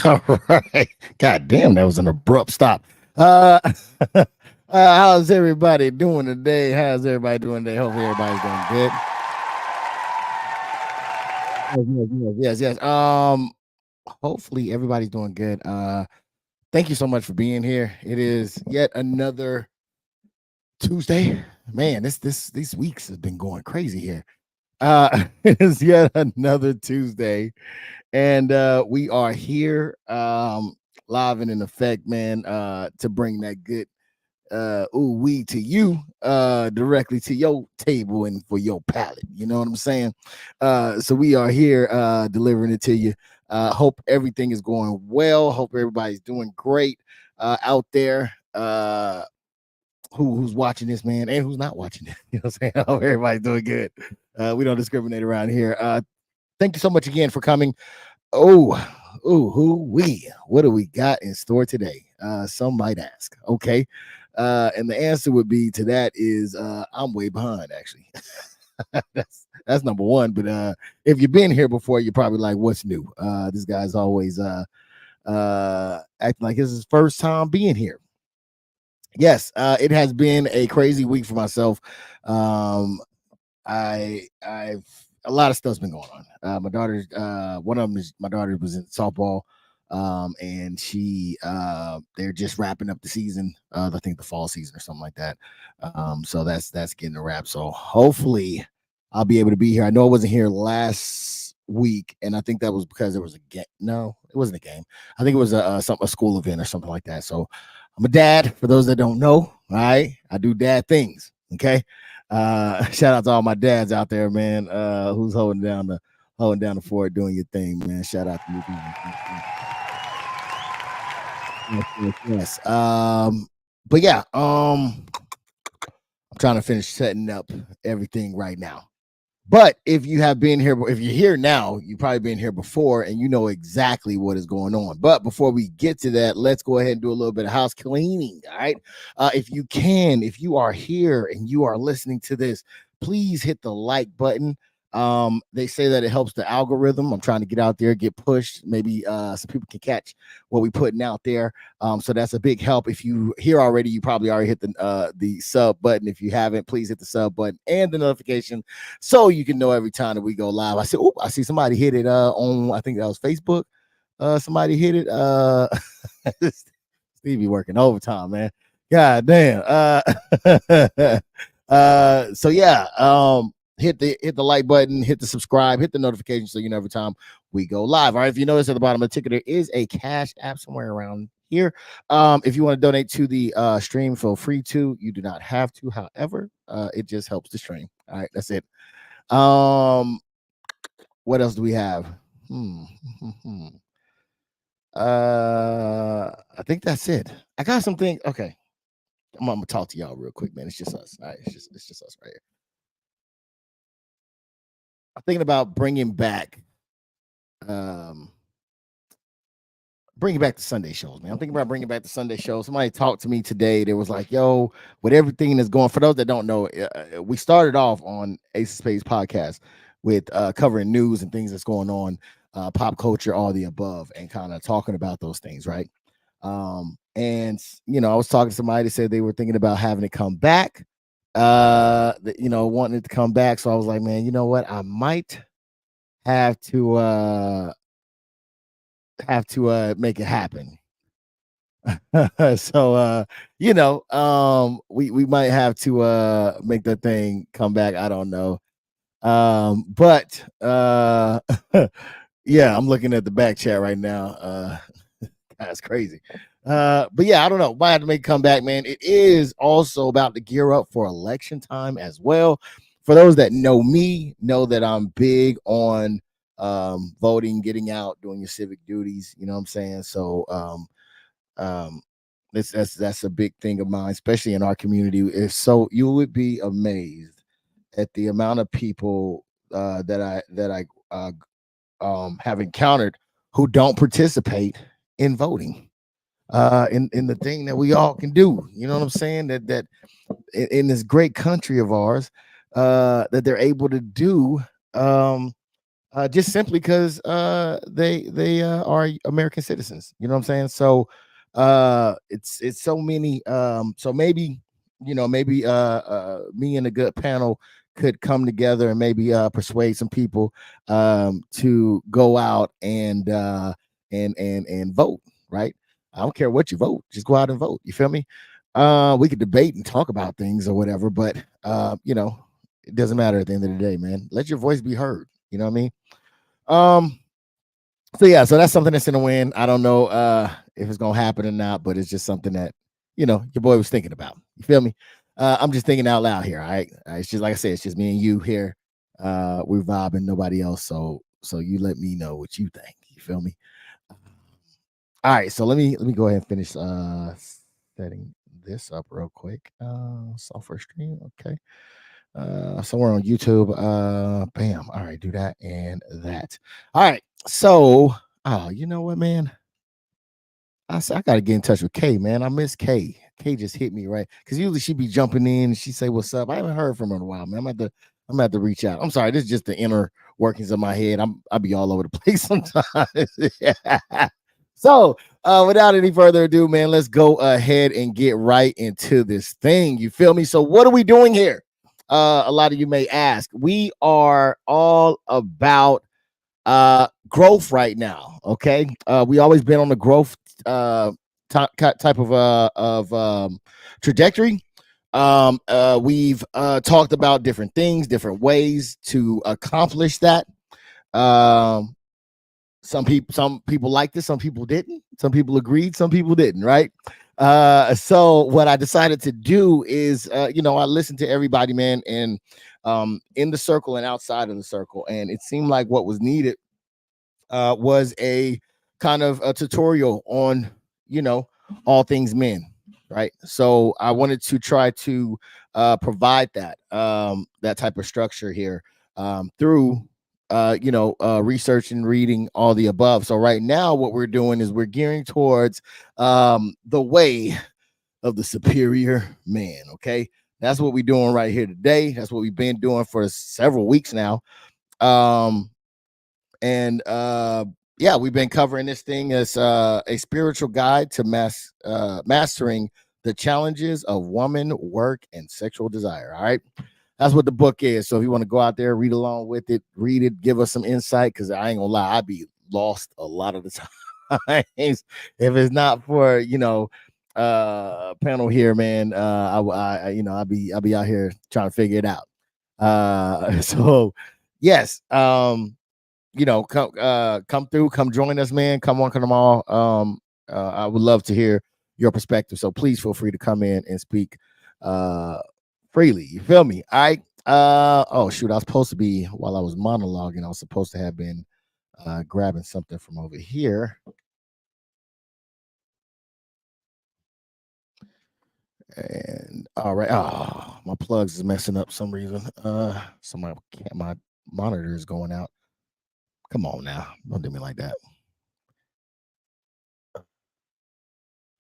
All right. God damn, that was an abrupt stop. Uh, how's everybody doing today? How's everybody doing today? Hopefully everybody's doing good. Yes. Hopefully everybody's doing good. Thank you so much for being here. It is yet another Tuesday. Man, these weeks have been going crazy here. It's yet another Tuesday, and we are here live and in effect, man, to bring that good ooh we to you directly to your table and for your palate. You know what I'm saying? So we are here delivering it to you. Hope everything is going well. Hope everybody's doing great out there. Who's watching this, man, and who's not watching it. You know what I'm saying? Hope everybody's doing good. We don't discriminate around here. Thank you so much again for coming. Oh, what do we got in store today? Some might ask. Okay. And the answer would be to that is I'm way behind, actually. that's number one. But if you've been here before, you're probably like, what's new? This guy's always acting like it's his first time being here. Yes, it has been a crazy week for myself. I've a lot of stuff's been going on. My daughter, one of them is my daughter was in softball, and they're just wrapping up the season. I think the fall season or something like that. So that's getting a wrap. So hopefully I'll be able to be here. I know I wasn't here last week, and I think that was because there was a game. No, it wasn't a game. I think it was a school event or something like that. So I'm a dad. For those that don't know, all right, I do dad things. Okay. Shout out to all my dads out there, man. Who's holding down the fort, doing your thing, man. Shout out to you. Yes. But yeah, I'm trying to finish setting up everything right now. But if you have been here, if you're here now, you've probably been here before and you know exactly what is going on. But before we get to that, let's go ahead and do a little bit of house cleaning. All right. If you are here and you are listening to this, please hit the like button. They say that it helps the algorithm. I'm trying to get out there, get pushed. Maybe some people can catch what we're putting out there. So that's a big help. If you here already, you probably already hit the sub button. If you haven't, please hit the sub button and the notification so you can know every time that we go live. I see somebody hit it on, I think that was Facebook. Somebody hit it. Stevie working overtime, man. God damn. So yeah, hit the like button, hit the subscribe, hit the notification so you know every time we go live. All right. If you notice at the bottom of the ticker, there is a Cash App somewhere around here. If you want to donate to the stream, feel free to. You do not have to, however, it just helps the stream. All right, that's it. What else do we have? I think that's it. I got something. Okay. I'm gonna talk to y'all real quick, man. It's just us. All right, it's just us right here. I'm thinking about bringing back the Sunday shows, man. I'm thinking about bringing back the Sunday shows. Somebody talked to me today. They was like, yo, with everything that's going, for those that don't know, we started off on ACE of Spades podcast with covering news and things that's going on, pop culture, all the above, and kind of talking about those things, right? And I was talking to somebody that said they were thinking about having it come back, wanting it to come back. So I was like, man, you know what? I might have to make it happen. So we might have to make that thing come back. I don't know. But yeah, I'm looking at the back chat right now. That's crazy. But yeah, I don't know. Might have to make a comeback, man. It is also about to gear up for election time as well. For those that know me, know that I'm big on voting, getting out, doing your civic duties. You know what I'm saying? So that's a big thing of mine, especially in our community. You would be amazed at the amount of people that I have encountered who don't participate in voting. In the thing that we all can do, you know what I'm saying? That in this great country of ours, that they're able to do just simply because they are American citizens. You know what I'm saying? So it's so many. So maybe maybe me and a good panel could come together and maybe persuade some people to go out and vote. Right? I don't care what you vote, just go out and vote. You feel me? We could debate and talk about things or whatever, but it doesn't matter at the end of the day, man. Let your voice be heard. You know what I mean? Um, so yeah, so that's something that's in the wind. I don't know if it's gonna happen or not, but it's just something that your boy was thinking about. You feel me? I'm just thinking out loud here. All right. It's just like I said, it's just me and you here. We're vibing, nobody else. So you let me know what you think. You feel me? All right, so let me go ahead and finish setting this up real quick. Software stream, okay. Somewhere on YouTube. Bam. All right, do that and that. All right. So, oh, you know what, man? I gotta get in touch with Kay, man. I miss Kay. Kay just hit me right because usually she be jumping in and she say what's up. I haven't heard from her in a while, man. I'm at to reach out. I'm sorry, this is just the inner workings of my head. I'll be all over the place sometimes. Yeah. So, without any further ado, man, let's go ahead and get right into this thing. You feel me? So, what are we doing here? A lot of you may ask. We are all about growth right now. Okay, we always been on the growth type of trajectory. We've talked about different things, different ways to accomplish that. Um, some people liked it, some people didn't, some people agreed, some people didn't, right? So what I decided to do is I listened to everybody, man, and in the circle and outside of the circle, and it seemed like what was needed was a kind of a tutorial on all things men, right? So I wanted to try to provide that type of structure here through research and reading all the above. So right now what we're doing is we're gearing towards the way of the superior man. Okay, that's what we're doing right here today. That's what we've been doing for several weeks now. And yeah, we've been covering this thing as a spiritual guide to mastering the challenges of woman, work, and sexual desire. All right, that's what the book is. So if you want to go out there, read along with it, read it, give us some insight, because I ain't gonna lie, I'd be lost a lot of the times if it's not for panel here, man. I'll be out here trying to figure it out. So yes, come through, come join us, man. Come on, come all. I would love to hear your perspective. So please feel free to come in and speak freely. You feel me? All right. Oh shoot, I was supposed to be while I was monologuing, I was supposed to have been grabbing something from over here. And all right. Oh, my plugs is messing up for some reason. So my monitor is going out. Come on now. Don't do me like that.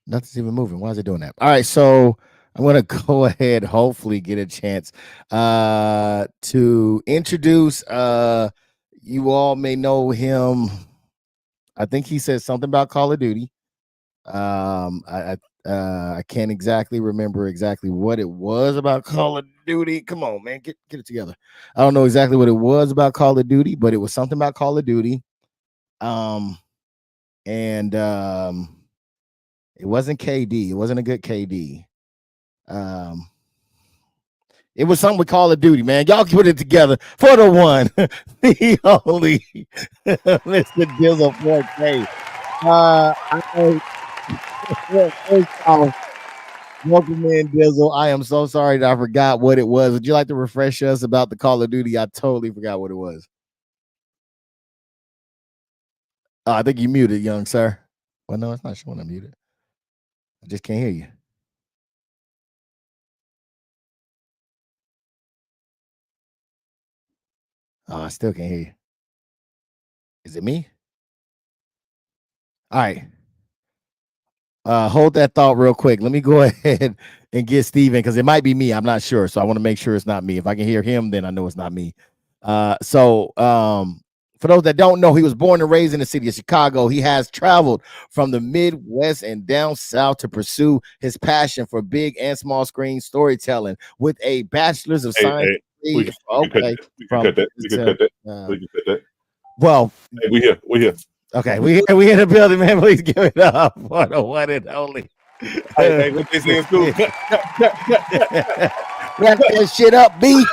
Nothing's even moving. Why is it doing that? All right, so I'm gonna go ahead, hopefully get a chance to introduce you all may know him. I think he said something about Call of Duty. I can't exactly remember exactly what it was about Call of Duty. Come on, man, get it together. I don't know exactly what it was about Call of Duty, but it was something about Call of Duty. And it wasn't KD. It wasn't a good KD. It was something with Call of Duty, man. Y'all put it together for the one, the only Mr. DIZZEL 4K. Welcome in, DIZZEL. I am so sorry that I forgot what it was. Would you like to refresh us about the Call of Duty? I totally forgot what it was. I think you muted, young sir. Well, no, it's not showing I'm muted. I just can't hear you. I still can't hear you. Is it me? All right. Hold that thought real quick. Let me go ahead and get Steven because it might be me. I'm not sure. So I want to make sure it's not me. If I can hear him, then I know it's not me. So For those that don't know, he was born and raised in the city of Chicago. He has traveled from the Midwest and down south to pursue his passion for big and small screen storytelling with a bachelor's of Hey, science hey, we degree. can cut Okay, that. We can from cut that. We can cut that. We can cut that. well, Hey, we here. We here. okay, we in the building, man. Please give it up for the one and only. Hey, what they say in school? Cut, cut, cut, cut, cut, Wrap that shit up, B.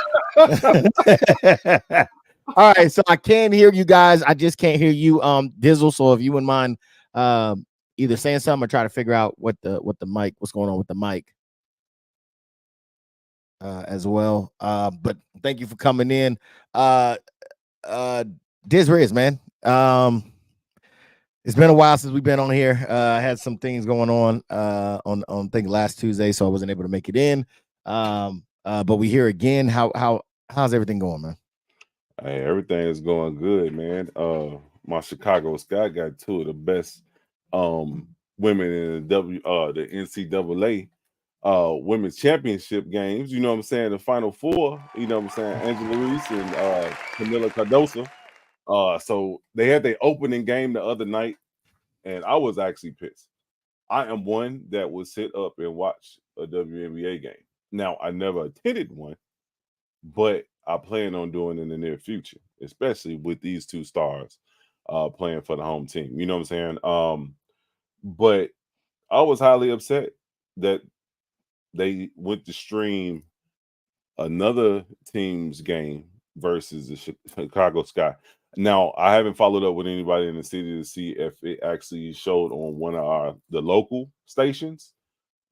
All right, so I can hear you guys. I just can't hear you, Dizzle. So if you wouldn't mind, either saying something or try to figure out what the mic, what's going on with the mic, as well. But thank you for coming in, Diz Riz, man. It's been a while since we've been on here. I had some things going on on I think last Tuesday, so I wasn't able to make it in. But we here again. How's everything going, man? Hey, everything is going good, man. My Chicago Sky got two of the best women in the NCAA women's championship games. You know what I'm saying? The final four, you know what I'm saying? Angela Reese and Camila Cardoso. So they had their opening game the other night, and I was actually pissed. I am one that would sit up and watch a WNBA game. Now, I never attended one, but I plan on doing in the near future, especially with these two stars playing for the home team. You know what I'm saying? But I was highly upset that they went to stream another team's game versus the Chicago Sky. Now, I haven't followed up with anybody in the city to see if it actually showed on one of the local stations,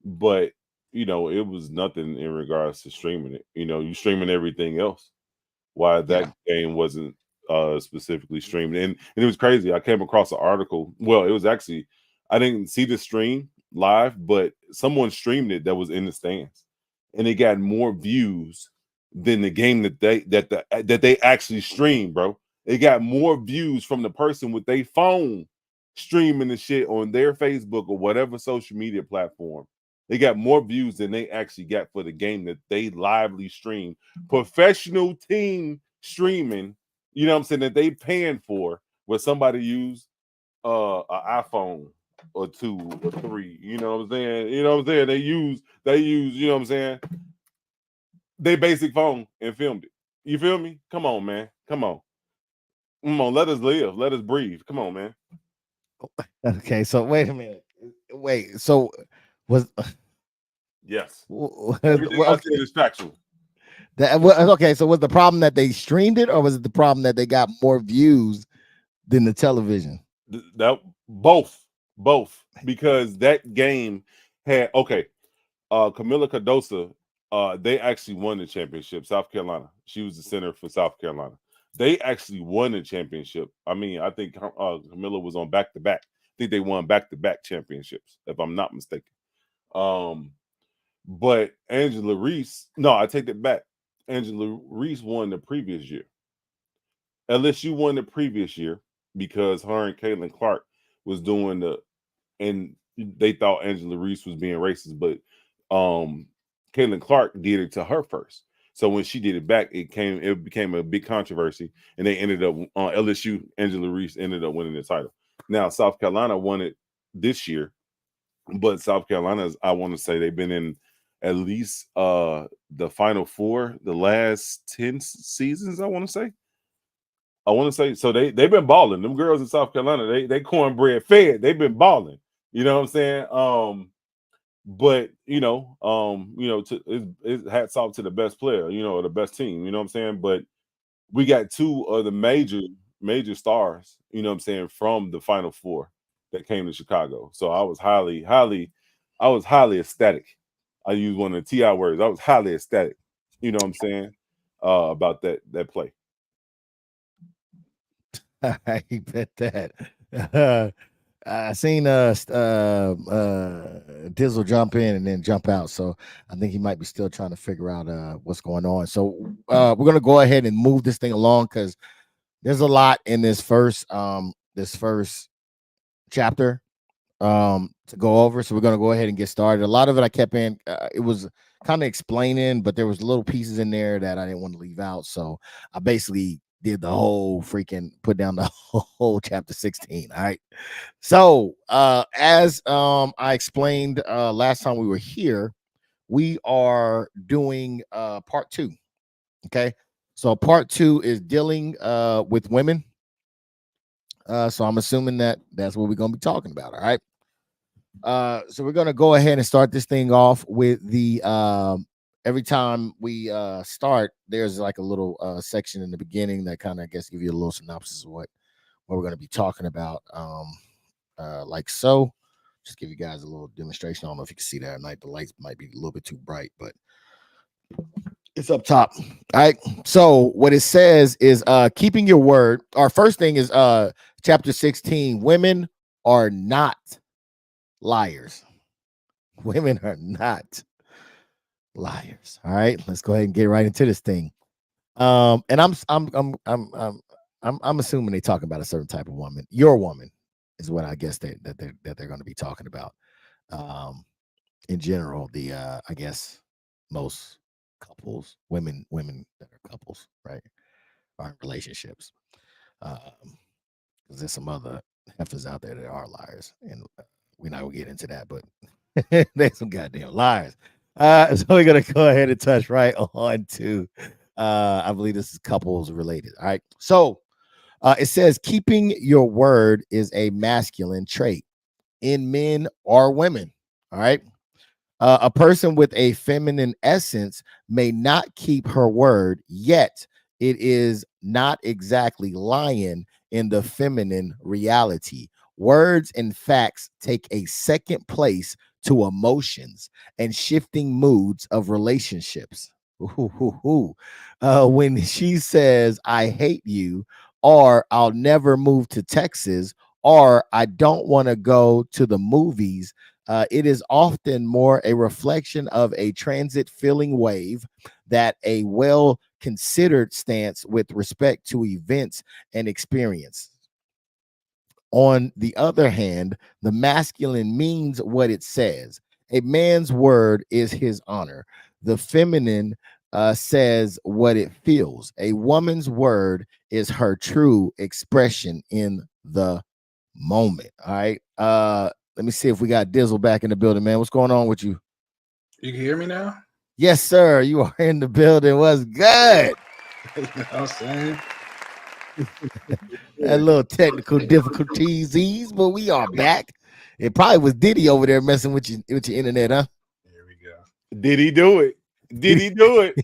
but it was nothing in regards to streaming it. You streaming everything else. Why that game wasn't specifically streamed. And it was crazy. I came across an article. Well, it was actually, I didn't see the stream live, but someone streamed it that was in the stands, and it got more views than the game that they actually streamed, bro. It got more views from the person with their phone streaming the shit on their Facebook or whatever social media platform. They got more views than they actually got for the game that they lively stream. Professional team streaming, you know what I'm saying, that they paying for, where somebody used an iPhone or 2 or 3, you know what I'm saying? You know what I'm saying? They use, you know what I'm saying, they basic phone and filmed it. You feel me? Come on, man. Come on. Let us live. Let us breathe. Come on, man. Okay, so wait a minute. Wait, so was Yes. well, Everything I okay. said is factual. Okay, so was the problem that they streamed it, or was it the problem that they got more views than the television? That both, because that game had Camila Cardoso, they actually won the championship. South Carolina, she was the center for South Carolina. They actually won the championship. I mean, I think Camila was on back-to-back. I think they won back-to-back championships, if I'm not mistaken. But Angela Reese, no, I take that back. Angela Reese won the previous year. LSU won the previous year because her and Caitlin Clark was doing and they thought Angela Reese was being racist, but Caitlin Clark did it to her first. So when she did it back, it became a big controversy, and they ended up on LSU. Angela Reese ended up winning the title. Now South Carolina won it this year, but South Carolina, I want to say they've been in at least the Final Four the last 10 seasons. I want to say so. They've been balling. Them girls in South Carolina, they cornbread fed. They've been balling. You know what I'm saying? But it's hats off to the best player, or the best team, you know what I'm saying? But we got two of the major stars, you know what I'm saying, from the Final Four that came to Chicago. So I was highly ecstatic. I use one of the TI words. I was highly ecstatic, you know what I'm saying, about that play. I bet that. I seen Dizzle jump in and then jump out, so I think he might be still trying to figure out what's going on. So we're gonna go ahead and move this thing along because there's a lot in this first chapter to go over. So we're gonna go ahead and get started. A lot of it I kept in. It was kind of explaining, but there was little pieces in there that I didn't want to leave out. So I basically did the whole freaking put down the whole chapter 16. All right. So as I explained last time we were here, we are doing part 2. Okay. So part 2 is dealing with women. So I'm assuming that that's what we're gonna be talking about. All right. So we're gonna go ahead and start this thing off with the every time we start, there's like a little section in the beginning that kind of, I guess, give you a little synopsis of what we're gonna be talking about. Like so. Just give you guys a little demonstration. I don't know if you can see that at night. The lights might be a little bit too bright, but it's up top. All right. So what it says is keeping your word. Our first thing is chapter 16. Women are not liars. Women are not liars. All right. Let's go ahead and get right into this thing. And I'm assuming they talking about a certain type of woman. Your woman is what I guess that they're going to be talking about. In general, the I guess most couples, women that are couples, right, are in relationships. Because there's some other heifers out there that are liars, and we're not gonna get into that, but there's some goddamn liars. So we're gonna go ahead and touch right on to I believe this is couples related. All right. So it says keeping your word is a masculine trait in men or women. All right. A person with a feminine essence may not keep her word, yet it is not exactly lying in the feminine reality. Words and facts take a second place to emotions and shifting moods of relationships. When she says, I hate you, or I'll never move to Texas, or I don't want to go to the movies, it is often more a reflection of a transit feeling wave that a well considered stance with respect to events and experience. On the other hand, the masculine means what it says. A man's word is his honor. The feminine says what it feels. A woman's word is her true expression in the moment. All right. Let me see if we got Dizzle back in the building, man. What's going on with you? You can hear me now? Yes, sir. You are in the building. What's good? You know what I'm saying? A little technical difficulties, but we are back. It probably was Diddy over there messing with your internet, huh? Here we go. Did he do it? Did he do it?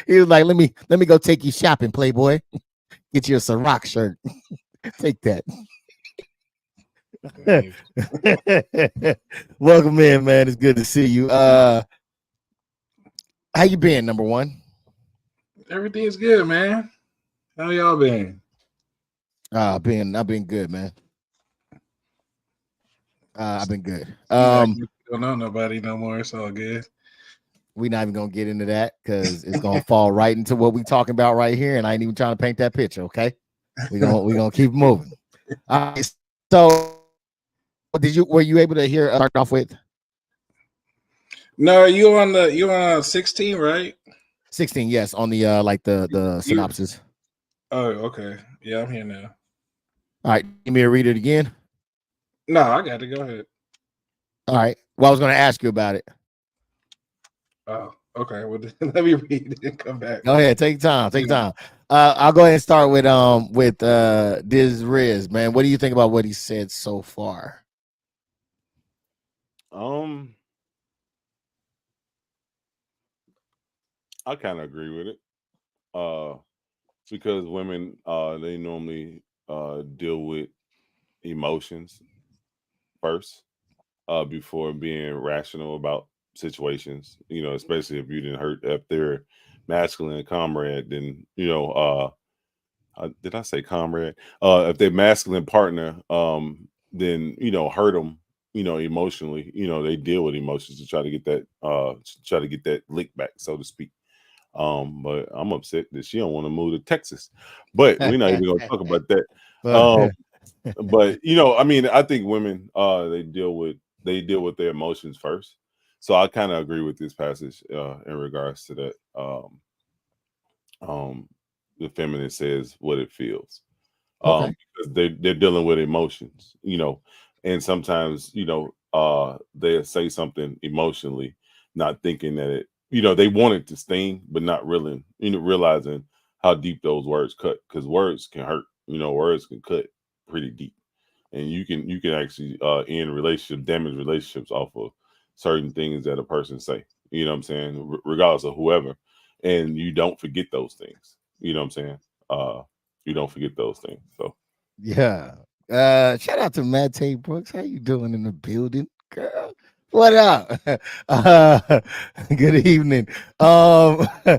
He was like, let me go take you shopping, Playboy. Get you a Ciroc shirt. Take that. Welcome in, man. It's good to see you. How you been, number one? Everything's good, man. How y'all been? I've been good, man. I've been good. You don't know nobody no more. It's all good. We're not even gonna get into that because it's gonna fall right into what we talking about right here, and I ain't even trying to paint that picture. Okay, we gonna keep moving. All right. So, were you able to hear start off with? No, you on 16, right? 16, yes, on the like the synopsis. Oh, okay. Yeah, I'm here now. All right, give me a read it again. No, I got to go ahead. All right. Well, I was gonna ask you about it. Oh, okay. Well, let me read it and come back. Go ahead, take time, take time. I'll go ahead and start with Diz Riz, man. What do you think about what he said so far? I kind of agree with it. Because women they normally deal with emotions first before being rational about situations, especially if you didn't hurt, if they're masculine comrade, then did I say comrade? If they're masculine partner, then hurt them, emotionally. They deal with emotions to try to get that lick back, so to speak. But I'm upset that she don't want to move to Texas. But we're not even gonna talk about that. But I mean, I think women they deal with their emotions first. So I kind of agree with this passage in regards to that. the feminine says what it feels. Okay. Because they're dealing with emotions, and sometimes, they'll say something emotionally, not thinking that they want it to sting, but not really, realizing how deep those words cut, because words can hurt, words can cut pretty deep, and you can actually end relationship, damage relationships off of certain things that a person say, you know what I'm saying, regardless of whoever, and you don't forget those things, you know what I'm saying, you don't forget those things. So Yeah. Shout out to Matt Tate Brooks. How you doing in the building, girl? What up? Uh, good evening. I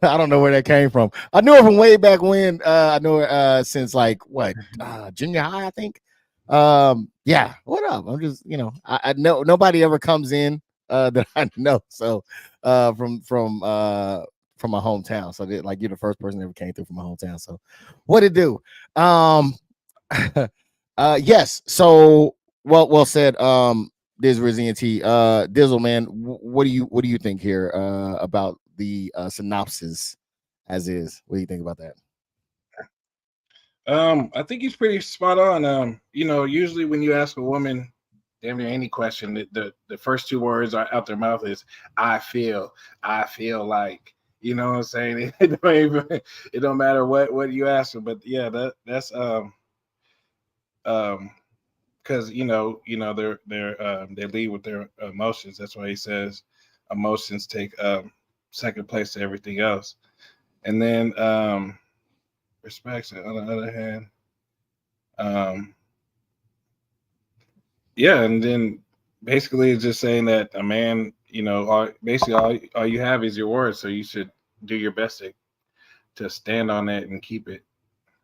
don't know where that came from. I knew it from way back when. I know it since like what junior high, I think. Yeah. What up? I'm just, I know nobody ever comes in that I know. So from my hometown. So like you're the first person that ever came through from my hometown. So what it do? Yes. So well said. Diz Rizzy and T. Dizzle, man, what do you think here about the synopsis as is? What do you think about that? I think he's pretty spot on. Usually when you ask a woman damn near any question, the first two words are out their mouth is I feel like, you know what I'm saying? It don't matter what you ask them, but yeah, that's because they lead with their emotions. That's why he says emotions take second place to everything else. And then respects on the other hand. Um, yeah, and then basically it's just saying that a man, basically all you have is your word, so you should do your best to stand on that and keep it.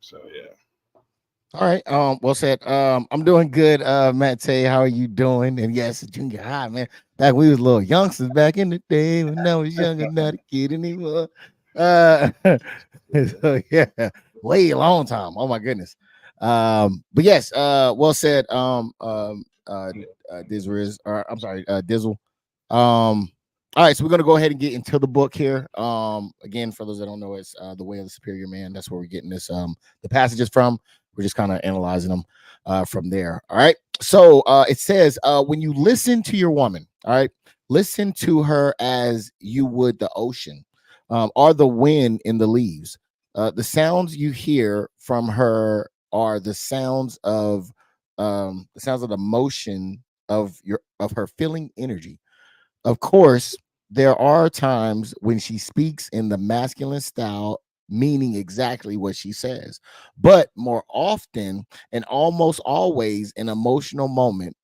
So yeah. All right. Well said. I'm doing good. Matt Tay, how are you doing? And yes, junior high, man. Back when we was little youngsters back in the day when I was younger, not a kid anymore. Uh, so yeah, way a long time. Oh my goodness. But yes, well said. Dizzle, or I'm sorry, Dizzle. All right, so we're gonna go ahead and get into the book here. Again, for those that don't know, it's The Way of the Superior Man. That's where we're getting this the passages from. We're just kind of analyzing them from there. All right. So it says, when you listen to your woman, all right, listen to her as you would the ocean or the wind in the leaves. The sounds you hear from her are the sounds of the motion of her feeling energy. Of course, there are times when she speaks in the masculine style, meaning exactly what she says. But more often and almost always an emotional moment,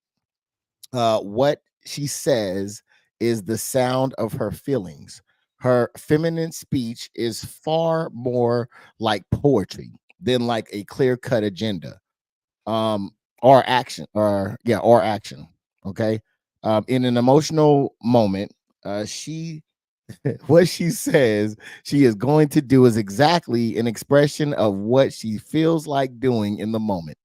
what she says is the sound of her feelings. Her feminine speech is far more like poetry than like a clear-cut agenda. Um, or action, or action. Okay. In an emotional moment, she what she says she is going to do is exactly an expression of what she feels like doing in the moment.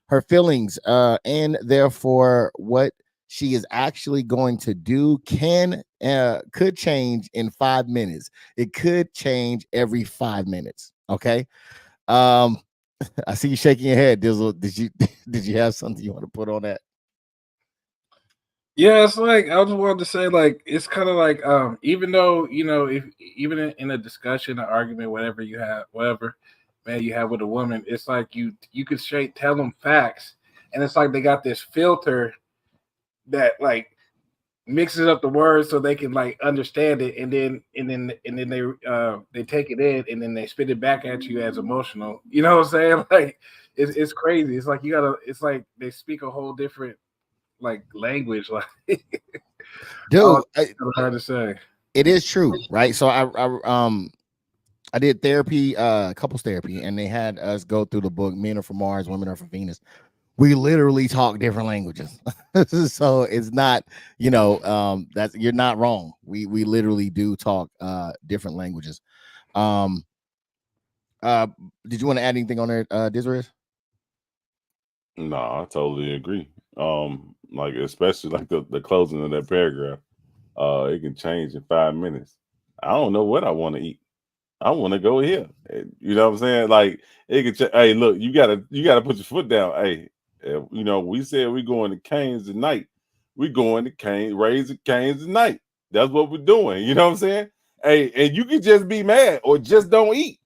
Her feelings, and therefore what she is actually going to do could change in 5 minutes. It could change every 5 minutes. Okay. Um, I see you shaking your head, Dizzle. Did you have something you want to put on that? Yeah, it's like I just wanted to say, like it's kind of like even though if even in a discussion, an argument, whatever man you have with a woman, it's like you could straight tell them facts, and it's like they got this filter that like mixes up the words so they can like understand it, and then they take it in and then they spit it back at you as emotional. You know what I'm saying? Like it's crazy. It's like it's like they speak a whole different like language. Like oh, Dude, it's kinda hard to say. it is true, right? So I did therapy, couples therapy, and they had us go through the book Men Are From Mars, Women Are From Venus. We literally talk different languages. So it's not, that's you're not wrong. We literally do talk different languages. Um uh did you want to add anything on there, Disraez? no, I totally agree. Like especially like the closing of that paragraph. It can change in 5 minutes. I don't know what I want to eat. I want to go here. You know what I'm saying? Like it could. Hey, look, you gotta put your foot down. Hey, you know, we said we going to Canes tonight. We going to Canes, raising Canes tonight. That's what we're doing. You know what I'm saying? Hey, and you can just be mad or just don't eat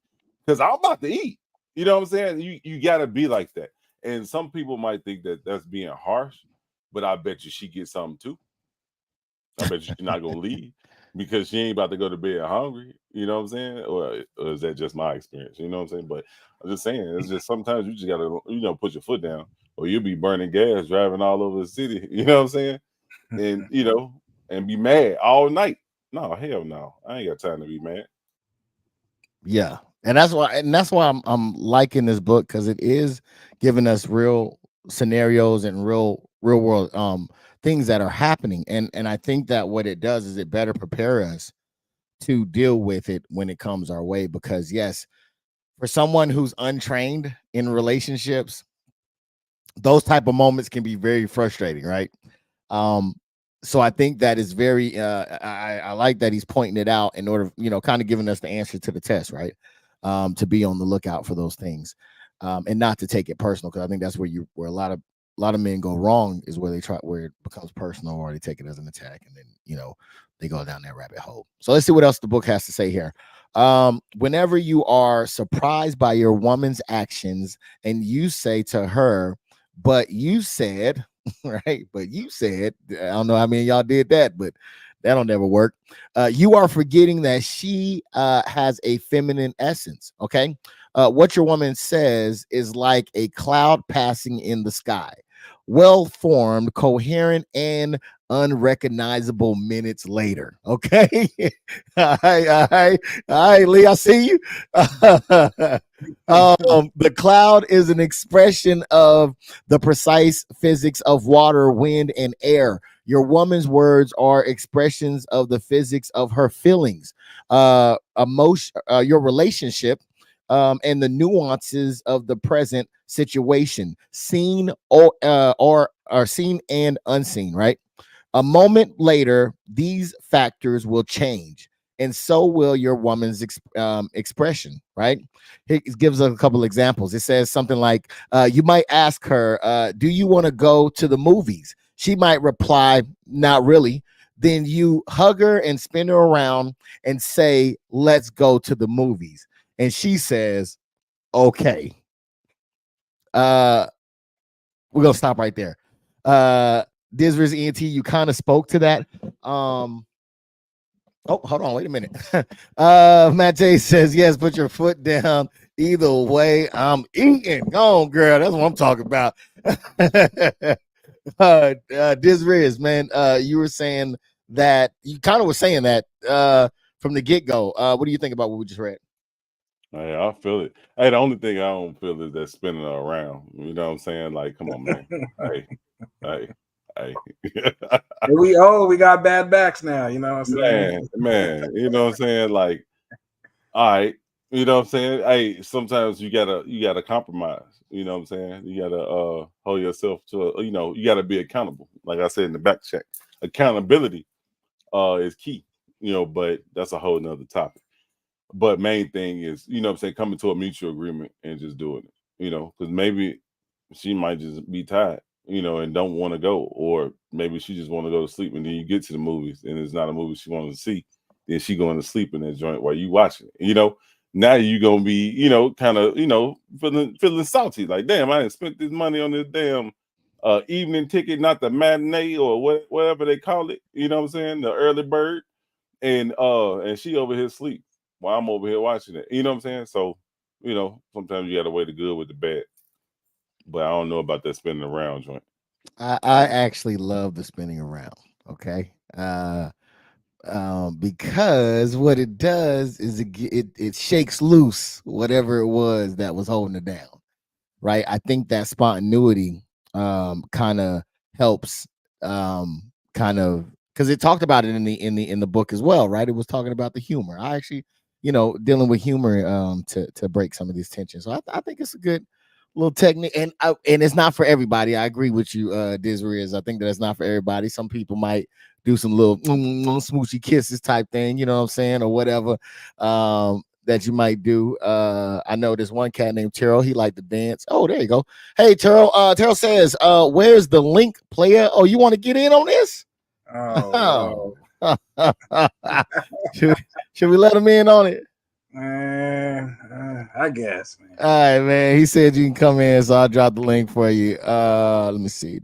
because I'm about to eat. You know what I'm saying? You gotta be like that. And some people might think that that's being harsh, but I bet you she gets something too. I bet you she's not gonna leave because she ain't about to go to bed hungry. You know what I'm saying? Or is that just my experience? You know what I'm saying? But I'm just saying, it's just sometimes you just gotta, put your foot down, or you'll be burning gas driving all over the city. You know what I'm saying? And and be mad all night. No, hell no, I ain't got time to be mad. Yeah, and that's why I'm liking this book, because it is giving us real scenarios and real world things that are happening, and I think that what it does is it better prepare us to deal with it when it comes our way. Because yes, for someone who's untrained in relationships, those type of moments can be very frustrating, right? Um, so I think that is very I like that he's pointing it out in order, kind of giving us the answer to the test, right? To be on the lookout for those things, and not to take it personal, because I think that's where a lot of men go wrong, is where it becomes personal, or they take it as an attack, and then they go down that rabbit hole. So let's see what else the book has to say here. Whenever you are surprised by your woman's actions and you say to her, but you said, right? But you said, I don't know how many of y'all did that, but that'll never work. You are forgetting that she has a feminine essence. Okay. What your woman says is like a cloud passing in the sky, well formed, coherent, and unrecognizable minutes later. Okay. All right, all right, Lee, I see you. The cloud is an expression of the precise physics of water, wind, and air. Your woman's words are expressions of the physics of her feelings, emotion, your relationship, and the nuances of the present situation, seen or seen and unseen. Right. A moment later, these factors will change, and so will your woman's expression, right? It gives a couple examples. It says something like, you might ask her, do you want to go to the movies? She might reply, not really. Then you hug her and spin her around and say, let's go to the movies. And she says, okay. We're going to stop right there. Dizver's ENT, you kind of spoke to that. Oh, hold on, wait a minute. Matt J says, yes, put your foot down. Either way, I'm eating. Go on, girl. That's what I'm talking about. Dizriz, man, you were saying that you kind of were saying that from the get-go. What do you think about what we just read? Hey, I feel it. Hey, the only thing I don't feel is that spinning her around. You know what I'm saying? Like, come on, man. hey. We got bad backs now, you know what I'm saying? Man, you know what I'm saying? Like, all right, you know what I'm saying? Hey, sometimes you gotta compromise. You know what I'm saying? You gotta hold yourself to you gotta be accountable. Like I said in the back check, accountability is key. But that's a whole nother topic. But main thing is, what I'm saying, coming to a mutual agreement and just doing it. Because maybe she might just be tired, and don't want to go, or maybe she just want to go to sleep, and then you get to the movies and it's not a movie she wanted to see, then she going to sleep in that joint while you watching it. Now you gonna be, kind of, feeling salty, like, damn, I didn't spend this money on this damn evening ticket, not the matinee or whatever they call it. You know what I'm saying? The early bird, and she over here sleep while I'm over here watching it. You know what I'm saying? So, sometimes you gotta weigh the good with the bad. But I don't know about that spinning around joint. I actually love the spinning around. Okay. Because what it does is it shakes loose whatever it was that was holding it down. Right. I think that spontaneity kind of helps kind of, because it talked about it in the book as well, right? It was talking about the humor. I actually, dealing with humor to break some of these tensions. So I think it's a good little technique, and it's not for everybody. I agree with you, Dizriz. I think that it's not for everybody. Some people might do some little smoochy kisses type thing, you know what I'm saying, or whatever. that you might do. I know there's one cat named Terrell. He liked to dance. Oh, there you go. Hey, Terrell. Terrell says, where's the link, player? Oh, you want to get in on this? Oh, should we let him in on it? I guess, man. All right, man. He said you can come in, so I'll drop the link for you. Let me see.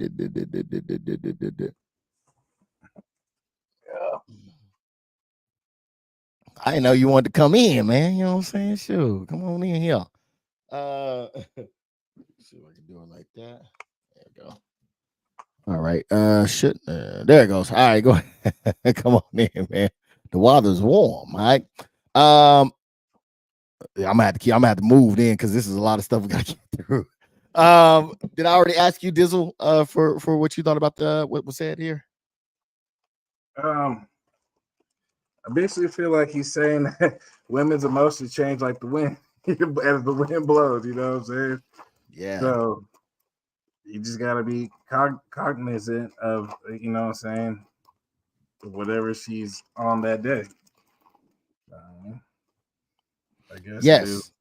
I didn't know you wanted to come in, man. You know what I'm saying? Sure. Come on in here. See if I can do it like that. There we go. All right. There it goes. All right, go ahead. Come on in, man. The water's warm. All right. I'm gonna have to move in because this is a lot of stuff we gotta get through. Did I already ask you, Dizzle, for what you thought about what was said here? I basically feel like he's saying that women's emotions change like the wind as the wind blows. You know what I'm saying? Yeah. So you just gotta be cognizant of, you know what I'm saying, whatever she's on that day. I guess. Yes.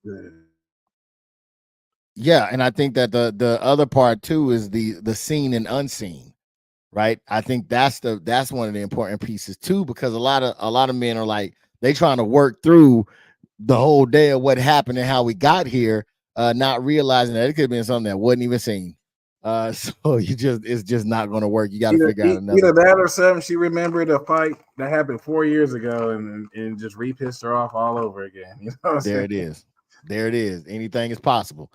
Yeah, and I think that the other part too is the seen and unseen, right? I think that's one of the important pieces too, because a lot of men are like they trying to work through the whole day of what happened and how we got here, not realizing that it could have been something that wasn't even seen. So it's just not going to work. You got to figure out another. Either that or something. She remembered a fight that happened 4 years ago and just re-pissed her off all over again. You know what I'm saying? There it is. Anything is possible.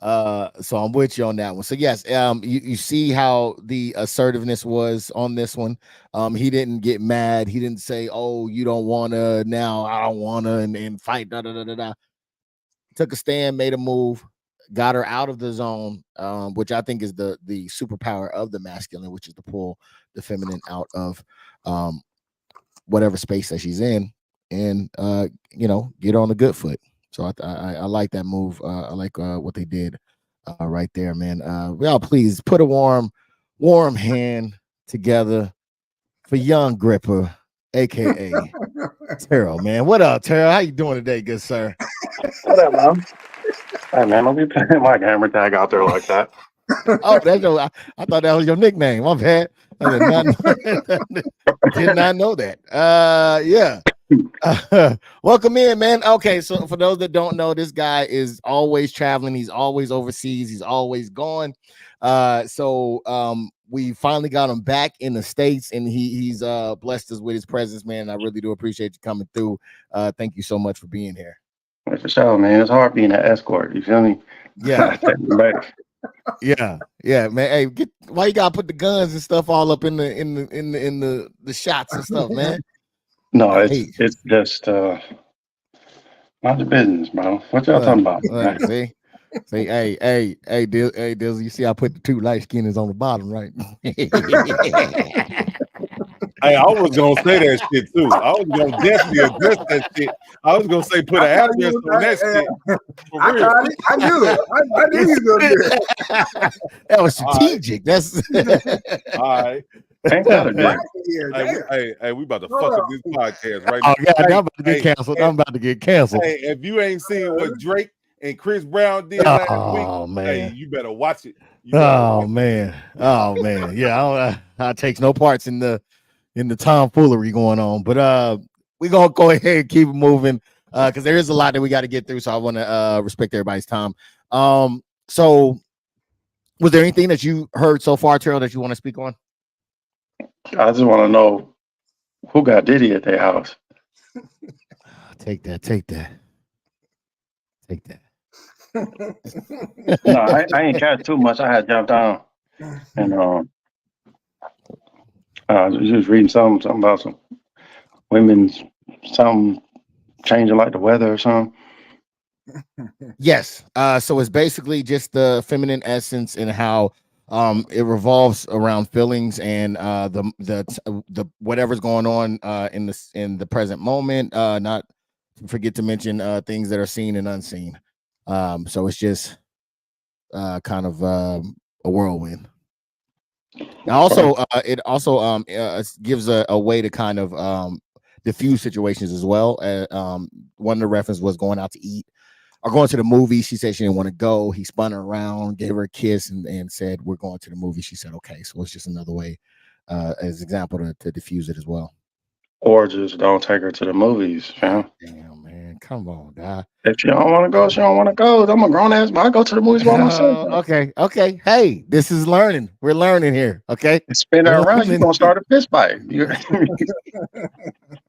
So I'm with you on that one. So yes, you see how the assertiveness was on this one. He didn't get mad. He didn't say, "Oh, you don't wanna now. I don't wanna," and fight. Da da da da da. Took a stand, made a move, got her out of the zone, which I think is the superpower of the masculine, which is to pull the feminine out of whatever space that she's in, and get on the good foot. So I like that move. I like what they did right there, man. Y'all please put a warm hand together for young Gripper, aka Terrell, man. What up, Terrell? How you doing today, good sir? What up, man? Hey, man, don't be putting my gamer tag out there like that. Oh, that's I thought that was your nickname. My bad. I did not know that. Yeah. Welcome in, man. Okay, so for those that don't know, this guy is always traveling. He's always overseas. He's always gone. So we finally got him back in the States, and he's blessed us with his presence, man. I really do appreciate you coming through. Thank you so much for being here. For sure, man. It's hard being an escort. You feel me? Yeah. Yeah, man. Hey, why you gotta put the guns and stuff all up in the shots and stuff, man? No, it's just not the business, bro. What y'all talking about? See, hey, Dizzle, you see I put the two light skinners on the bottom, right? Hey, I was gonna say that shit too. I was gonna definitely address that shit. I was gonna say put an address on that shit. I knew it. I knew you were gonna do it. That was strategic. That's all right. Ain't that a good? Hey, we about to fuck up this podcast right now. Oh yeah, I'm about to get canceled. I'm about to get canceled. Hey, if you ain't seen what Drake and Chris Brown did last week, man. Hey, you better watch it. Man. Yeah, I takes no parts in the tomfoolery going on, but we're gonna go ahead and keep it moving because there is a lot that we got to get through, so I want to respect everybody's time. So was there anything that you heard so far, Terrell, that you want to speak on? I just want to know who got Diddy at their house. Take that. No, I ain't catch too much. I had jumped on and I was just reading something about some women's something changing like the weather or something. Yes. So it's basically just the feminine essence and how it revolves around feelings and the whatever's going on in the present moment. Not to forget to mention things that are seen and unseen. So it's just kind of a whirlwind. Also, it also gives a way to kind of diffuse situations as well. One of the references was going out to eat or going to the movie. She said she didn't want to go. He spun her around, gave her a kiss, and said, "We're going to the movie." She said, "Okay." So it's just another way, as example, to diffuse it as well. Or just don't take her to the movies, fam. Damn, man, come on, guy. If she don't want to go, she don't want to go. I'm a grown ass, but I go to the movies by myself. Okay. Hey, this is learning. We're learning here. Okay. Spin her around, you gonna start a fist fight. You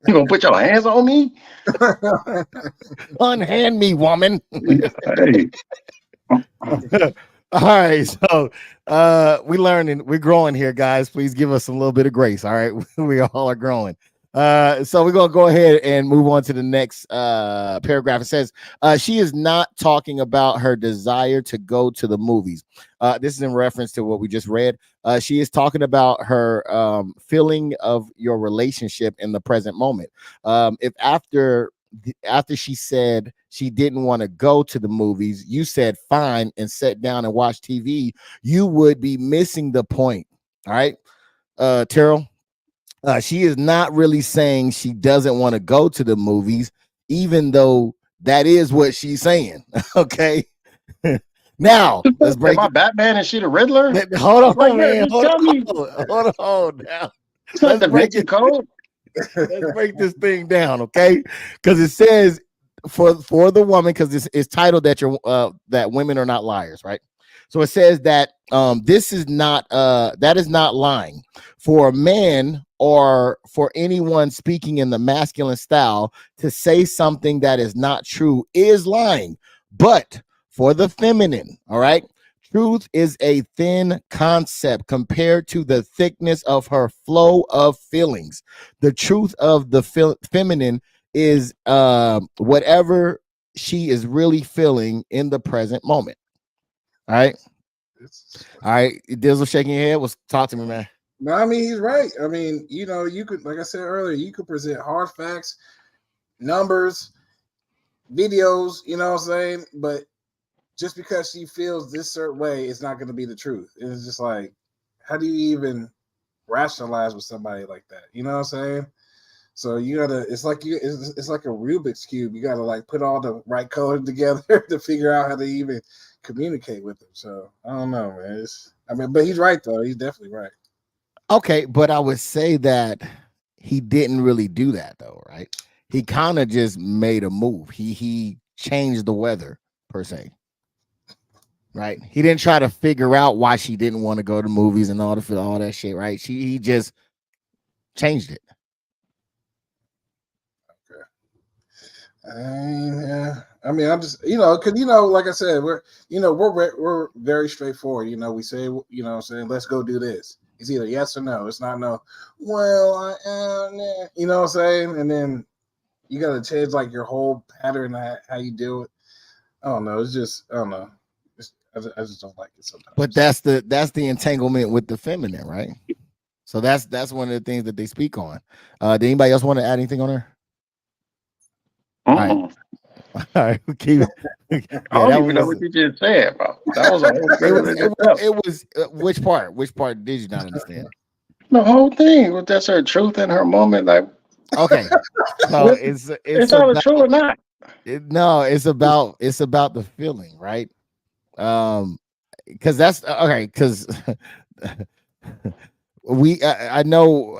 gonna put your hands on me? Unhand me, woman. Hey. All right, so we're learning, we're growing here, guys. Please give us a little bit of grace. All right, we all are growing. So we're gonna go ahead and move on to the next paragraph. It says she is not talking about her desire to go to the movies. This is in reference to what we just read. She is talking about her feeling of your relationship in the present moment. If after she said she didn't want to go to the movies, you said fine and sat down and watched TV, you would be missing the point. All right, Terrell. She is not really saying she doesn't want to go to the movies, even though that is what she's saying. Okay. Now let's break. Am I Batman and she the Riddler? Hold on, man. Hold on. Now let's break the code. Let's break this thing down, okay? Because it says for the woman, because it's titled that that women are not liars, right? So it says that this is not that is not lying. For a man or for anyone speaking in the masculine style to say something that is not true is lying. But for the feminine, all right, truth is a thin concept compared to the thickness of her flow of feelings. The truth of the feminine is whatever she is really feeling in the present moment. All right. All right. Dizzle shaking your head. Talk to me, man. No, I mean, he's right. I mean, you could, like I said earlier, you could present hard facts, numbers, videos, you know what I'm saying? But just because she feels this certain way, it's not going to be the truth. It's just like, how do you even rationalize with somebody like that? You know what I'm saying? So you gotta, it's like a Rubik's Cube. You gotta like put all the right colors together to figure out how to even communicate with them. So I don't know, man. But he's right though. He's definitely right. Okay, but I would say that he didn't really do that though, right? He kind of just made a move. He changed the weather per se, right? He didn't try to figure out why she didn't want to go to movies and all that shit, right? He just changed it. Yeah. I mean, I'm just, because like I said, we're very straightforward. We say, saying, let's go do this. It's either yes or no. It's not no. Well, I am. You know what I'm saying? And then you got to change like your whole pattern how you do it. I don't know. It's just I don't know. I just don't like it sometimes. But that's the entanglement with the feminine, right? So that's one of the things that they speak on. Did anybody else want to add anything on there? All right. Keep it. I don't even know what you just said, bro. That was a whole thing. It was which part? Which part did you not understand? The whole thing. That's her truth in her moment. Like, okay, so it's either true or not. No, it's about the feeling, right? Because that's okay. Because I know.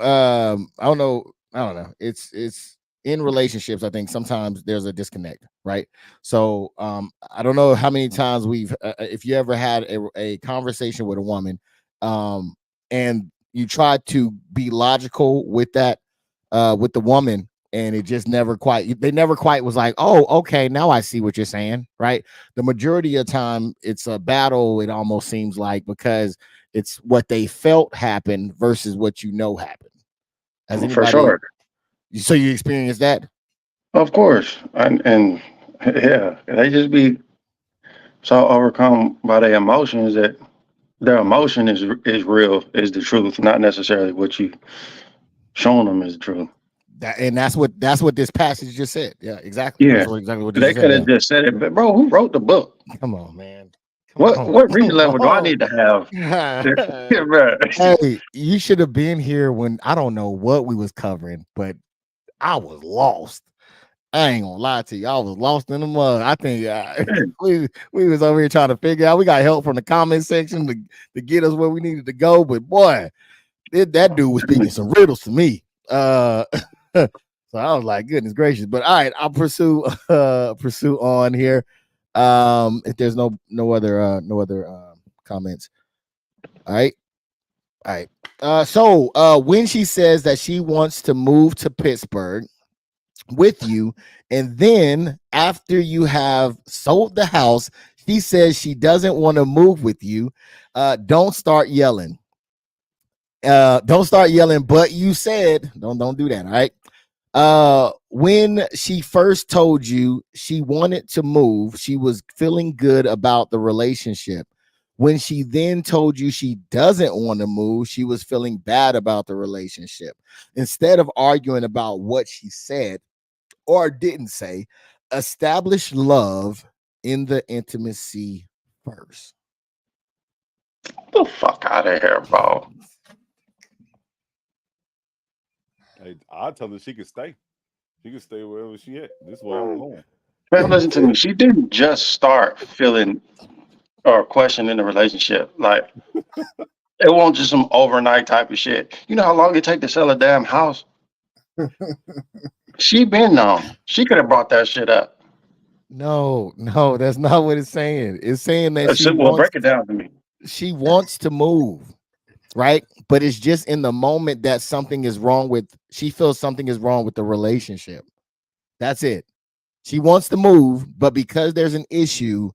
I don't know. It's in relationships. I think sometimes there's a disconnect, right? So I don't know how many times if you ever had a conversation with a woman, and you try to be logical with that, with the woman, and it just never quite was like, oh, okay, now I see what you're saying, right? The majority of the time it's a battle, it almost seems like, because it's what they felt happened versus what happened. For sure. So you experienced that? Of course. And yeah, they just be so overcome by their emotions that their emotion is real, is the truth, not necessarily what you showing them is the truth. That's what this passage just said. Yeah, exactly. Yeah, that's exactly what they could have just said it. But bro, who wrote the book? Come on, man. What reading level do I need to have? Hey, you should have been here when I don't know what we was covering, but I was lost. I ain't gonna lie to you. I was lost in the mud. I think we was over here trying to figure out. We got help from the comment section to get us where we needed to go. But boy, that dude was speaking some riddles to me. So I was like, goodness gracious. But all right, I'll pursue on here. If there's no other comments. All right. So when she says that she wants to move to Pittsburgh with you, and then after you have sold the house, she says she doesn't want to move with you, don't start yelling. But you said don't do that. All right. When she first told you she wanted to move, she was feeling good about the relationship. When she then told you she doesn't want to move, she was feeling bad about the relationship. Instead of arguing about what she said or didn't say, establish love in the intimacy first. Get the fuck out of here, bro. Hey, I tell her she can stay. She can stay wherever she at. This is where I'm going. Man, listen to me. She didn't just start feeling or questioning the relationship. Like, it won't just some overnight type of shit. You know how long it take to sell a damn house? She been known. She could have brought that shit up. No, that's not what it's saying. It's saying that Break it down to me. She wants to move, right? But it's just in the moment that something is wrong with, she feels something is wrong with the relationship. That's it. She wants to move, but because there's an issue,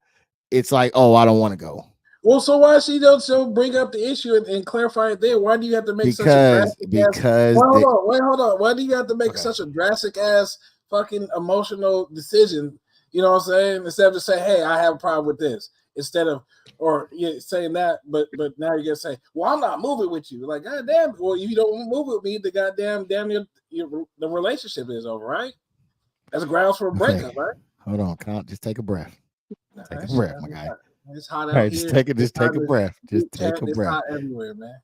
it's like, oh, I don't want to go. Well, so why she don't bring up the issue and clarify it there? Why do you have to make such a drastic hold on. Why do you have to make such a drastic ass fucking emotional decision? You know what I'm saying? Instead of just saying, hey, I have a problem with this. Instead of saying that, but now you're gonna say, well, I'm not moving with you. Like, goddamn, well, if you don't move with me, the goddamn the relationship is over, right? That's grounds for a breakup, right? Hold on, just take a breath. Take a breath, my guy. It's hot out here. Just take a breath. Just take a breath. It's hot everywhere, man.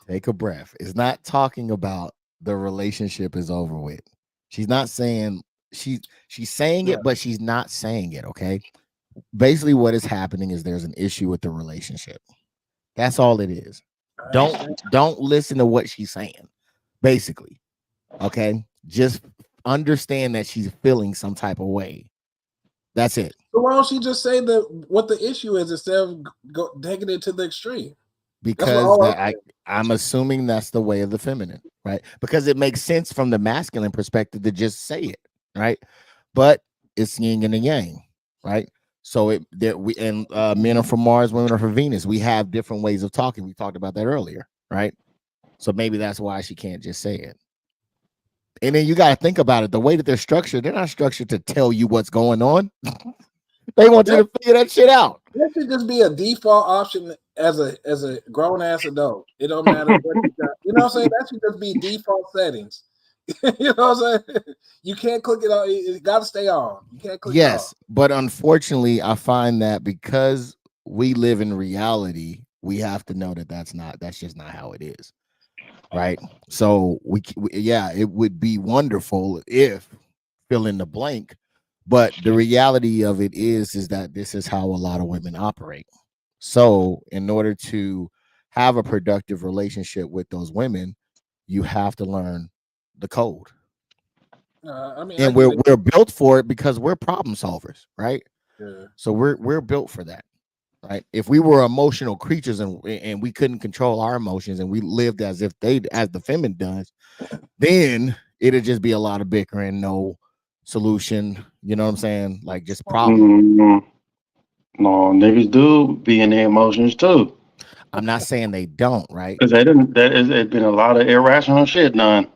Take a breath. It's not talking about the relationship is over with. She's not saying she's saying it, but she's not saying it. Okay. Basically, what is happening is there's an issue with the relationship. That's all it is. Don't listen to what she's saying. Basically, okay. Just understand that she's feeling some type of way. That's it. So why don't she just say what the issue is instead of taking it to the extreme? Because I'm assuming that's the way of the feminine, right? Because it makes sense from the masculine perspective to just say it, right? But it's yin and the yang, right? So men are from Mars, women are from Venus. We have different ways of talking. We talked about that earlier, right? So maybe that's why she can't just say it. And then you got to think about it. The way that they're structured, they're not structured to tell you what's going on. They want you to figure that shit out. That should just be a default option as a grown ass adult. It don't matter what you got. You know what I'm saying? That should just be default settings. You know what I'm saying? You can't click it on. It got to stay on. You can't click it off. But unfortunately, I find that because we live in reality, we have to know that that's just not how it is. Right. So it would be wonderful if fill in the blank, but the reality of it is that this is how a lot of women operate. So in order to have a productive relationship with those women, you have to learn the code. And we're built for it because we're problem solvers, right? Yeah. So we're built for that. Right. If we were emotional creatures and we couldn't control our emotions and we lived as the feminine does, then it'd just be a lot of bickering, no solution. You know what I'm saying? Like just problem. No, niggas do be in their emotions too. I'm not saying they don't, right? Because there's been a lot of irrational shit done.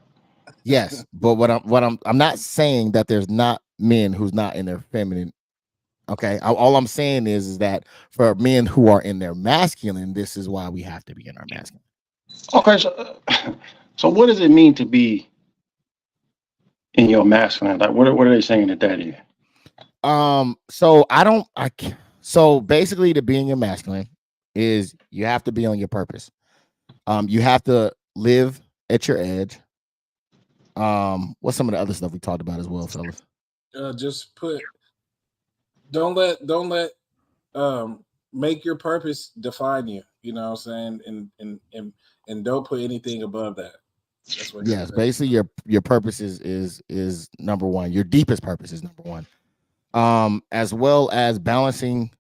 Yes, but I'm not saying that there's not men who's not in their feminine. Okay, all I'm saying is that for men who are in their masculine, this is why we have to be in our masculine. Okay, so what does it mean to be in your masculine? Like, what are they saying that is? So basically, to being your masculine is you have to be on your purpose. You have to live at your edge. What's some of the other stuff we talked about as well, fellas? Just don't let make your purpose define you. You know what I'm saying? And don't put anything above that. That's what. Yes, basically your purpose is number one. Your deepest purpose is number one. As well as balancing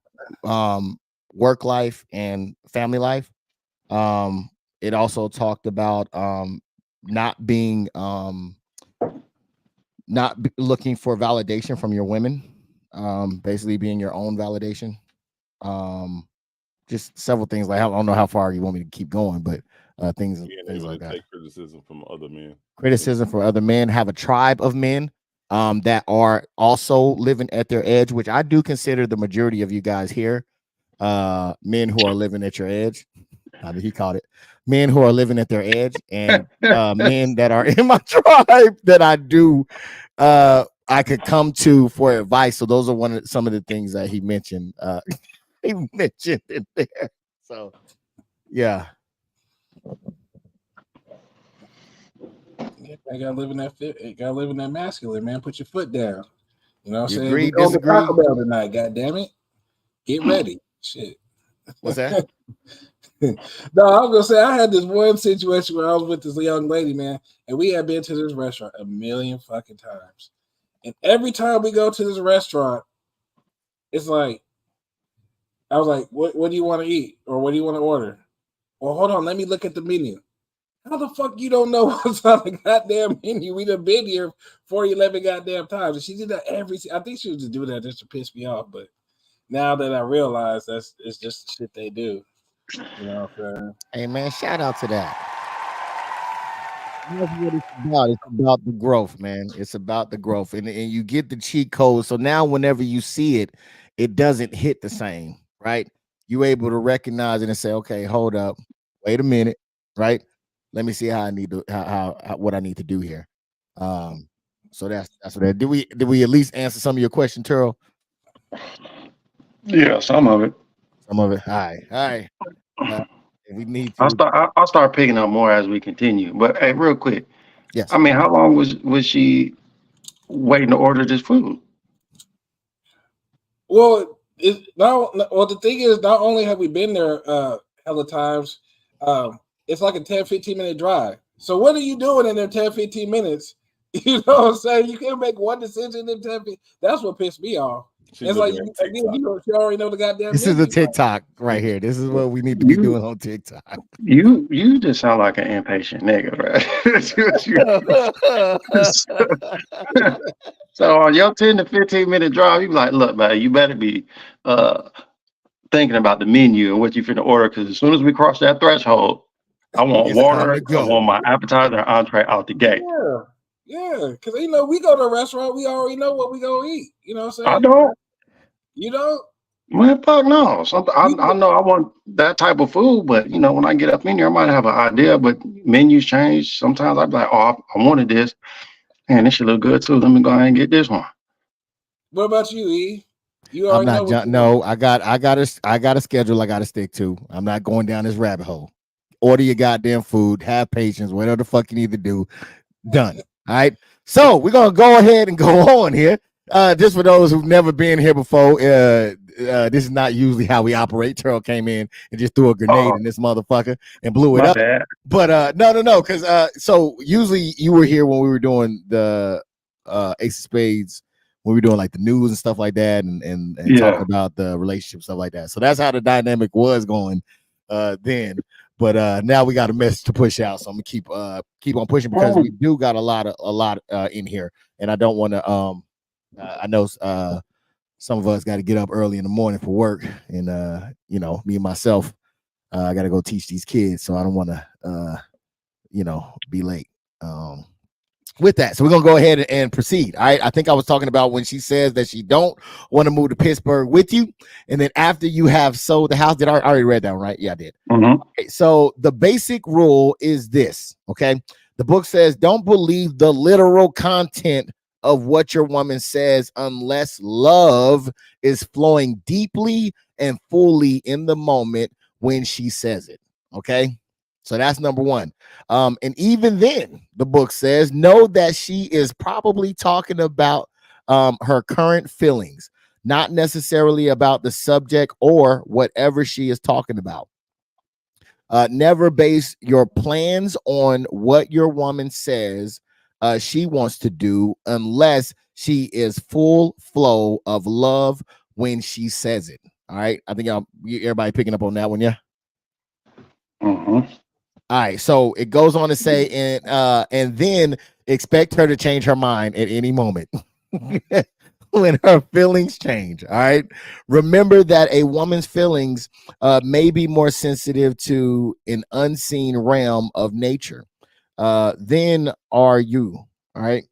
work life and family life. It also talked about not being looking for validation from your women, basically being your own validation. Just several things. Like, I don't know how far you want me to keep going, but things like that. Take criticism from other men. Criticism for other men. Have a tribe of men that are also living at their edge, which I do consider the majority of you guys here, men who are living at your edge. I mean, he called it men who are living at their edge, and men that are in my tribe that I could come to for advice. So those are some of the things that he mentioned. He mentioned it there. So yeah. I gotta live in that fit. Gotta live in that masculine, man. Put your foot down. You know what I'm saying? Agree, We going to disagree? Taco Bell tonight. God damn it! Get ready. Shit. What's that? No, I was gonna say I had this one situation where I was with this young lady, man, and we had been to this restaurant a million fucking times, and every time we go to this restaurant, it's like I was like, "What do you want to eat, or what do you want to order?" Well, hold on, let me look at the menu. How the fuck you don't know what's on the goddamn menu? We done been here 11 goddamn times. And she did that I think she was just doing that just to piss me off. But now that I realize it's just the shit they do. You know what I'm saying? Hey man, shout out to that. That's what it's about. It's about the growth, man. It's about the growth. And you get the cheat code. So now whenever you see it, it doesn't hit the same, right? You're able to recognize it and say, okay, hold up, wait a minute, right? Let me see how I need to how what I need to do here. So that's what that. Did we at least answer some of your question, Turl? Yeah, some of it. Some of it. All right. If we need to, I'll start picking up more as we continue. But hey, real quick, yes. I mean, how long was she waiting to order this food? Well, the thing is, not only have we been there hella times, it's like a 10-15 minute drive. So what are you doing in them 10-15 minutes? You know what I'm saying? You can't make one decision in 10. That's what pissed me off. It's like you already know the goddamn. This is a TikTok right here. This is what we need to be doing on TikTok. You just sound like an impatient nigga, right? So on your 10 to 15 minute drive, you be like, look, man, you better be thinking about the menu and what you finna order, because as soon as we cross that threshold, I want water, I want my appetizer and entree out the gate. Yeah, because we go to a restaurant, we already know what we gonna eat. You know what I'm saying? I don't. You don't? Man, fuck no. I know I want that type of food, but when I get up in here, I might have an idea, but menus change. Sometimes I'd be like, oh, I wanted this. Man, this should look good too. Let me go ahead and get this one. What about you, E? I'm not. No, I got a schedule I got to stick to. I'm not going down this rabbit hole. Order your goddamn food. Have patience. Whatever the fuck you need to do. Done. All right. So we're gonna go ahead and go on here. Just for those who've never been here before, this is not usually how we operate. Terrell came in and just threw a grenade in this motherfucker and blew it up. Bad. But no, because so usually you were here when we were doing the Ace of Spades, when we were doing like the news and stuff like that, and talking about the relationship stuff like that. So that's how the dynamic was going then. But now we got a message to push out, so I'm gonna keep on pushing, because we do got a lot in here, and I don't want to. I know some of us got to get up early in the morning for work, and me and myself, I got to go teach these kids, so I don't want to be late. With that, so we're gonna go ahead and proceed. All right, I think I was talking about when she says that she don't want to move to Pittsburgh with you, and then after you have sold the house. Did I already read that one, right? Yeah, I did. Mm-hmm. Okay, so the basic rule is this. Okay, the book says don't believe the literal content of what your woman says unless love is flowing deeply and fully in the moment when she says it. Okay, So that's number one. And even then, the book says, know that she is probably talking about her current feelings, not necessarily about the subject or whatever she is talking about. Never base your plans on what your woman says she wants to do unless she is full flow of love when she says it. All right. I think everybody picking up on that one. Yeah. Mm-hmm. All right. So it goes on to say, and then expect her to change her mind at any moment. When her feelings change. All right. Remember that a woman's feelings may be more sensitive to an unseen realm of nature than are you. All right.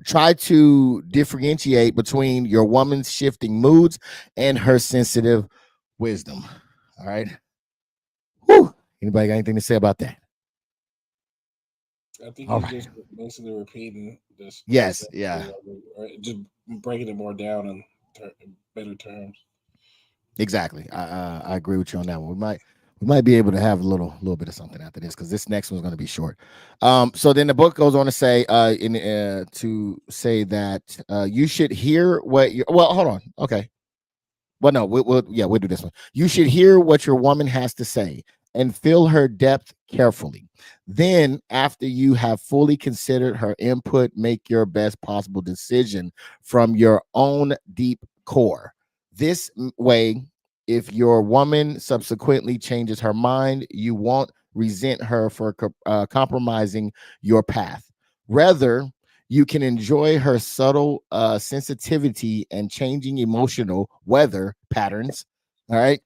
Try to differentiate between your woman's shifting moods and her sensitive wisdom. All right. Whew. Anybody got anything to say about that? I think All he's right. just basically repeating this. Yes. Yeah. Or just breaking it more down in better terms. Exactly. I agree with you on that one. We might be able to have a little bit of something after this because this next one's going to be short. So then the book goes on to say that you should hear what you. Well, hold on. Okay. Well, no, we'll do this one. You should hear what your woman has to say and feel her depth carefully. Then, after you have fully considered her input, make your best possible decision from your own deep core. This way, if your woman subsequently changes her mind, you won't resent her for compromising your path. Rather, you can enjoy her subtle sensitivity and changing emotional weather patterns. All right.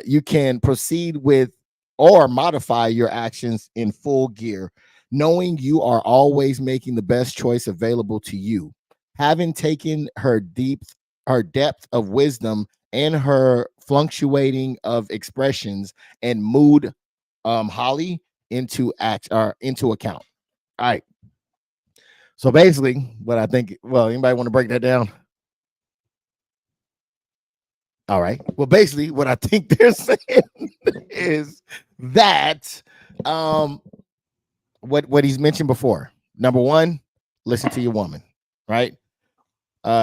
You can proceed with or modify your actions in full gear, knowing you are always making the best choice available to you. Having taken her depth of wisdom and her fluctuating of expressions and mood, Holly, into account. All right. So basically, what I think, well, anybody want to break that down? All right. Well, basically, what I think they're saying is that what he's mentioned before. Number one, listen to your woman, right?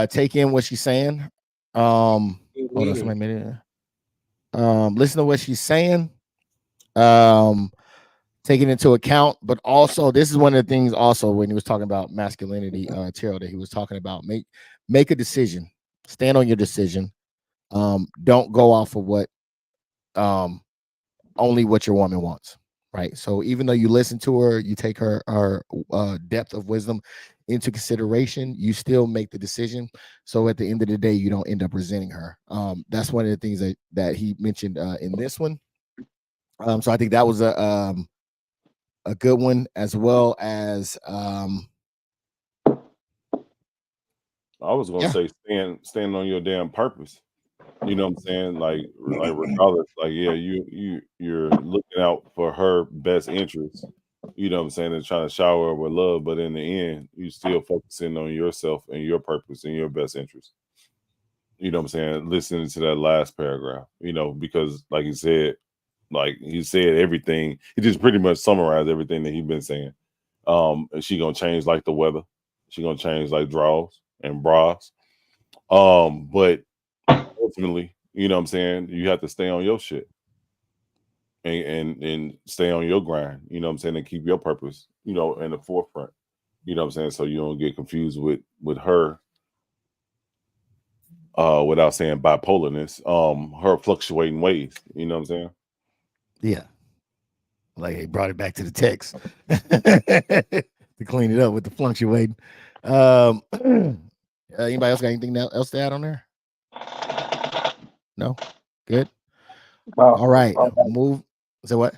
Take in what she's saying. Hold on, somebody made it. Listen to what she's saying. Taking into account, but also this is one of the things also when he was talking about masculinity, Terrell, that he was talking about make a decision, stand on your decision. Don't go off of what only what your woman wants, right? So even though you listen to her, you take her depth of wisdom into consideration, you still make the decision. So at the end of the day, you don't end up resenting her. That's one of the things that he mentioned in this one. So I think that was a good one, as well as I was gonna say stand on your damn purpose. You know what I'm saying? Like regardless, like you're looking out for her best interest. You know what I'm saying, and trying to shower her with love, but in the end, you still focusing on yourself and your purpose and your best interest. You know what I'm saying? Listening to that last paragraph, because like he said everything. He just pretty much summarized everything that he's been saying. She gonna change like the weather. She gonna change like draws and bras. But ultimately, you know what I'm saying, you have to stay on your shit and stay on your grind. You know what I'm saying, and keep your purpose, in the forefront. You know what I'm saying, so you don't get confused with her. Without saying bipolarness, her fluctuating ways. You know what I'm saying? Yeah. Like he brought it back to the text to clean it up with the fluctuating. Anybody else got anything else to add on there? No? Good. All right. Move. Say what?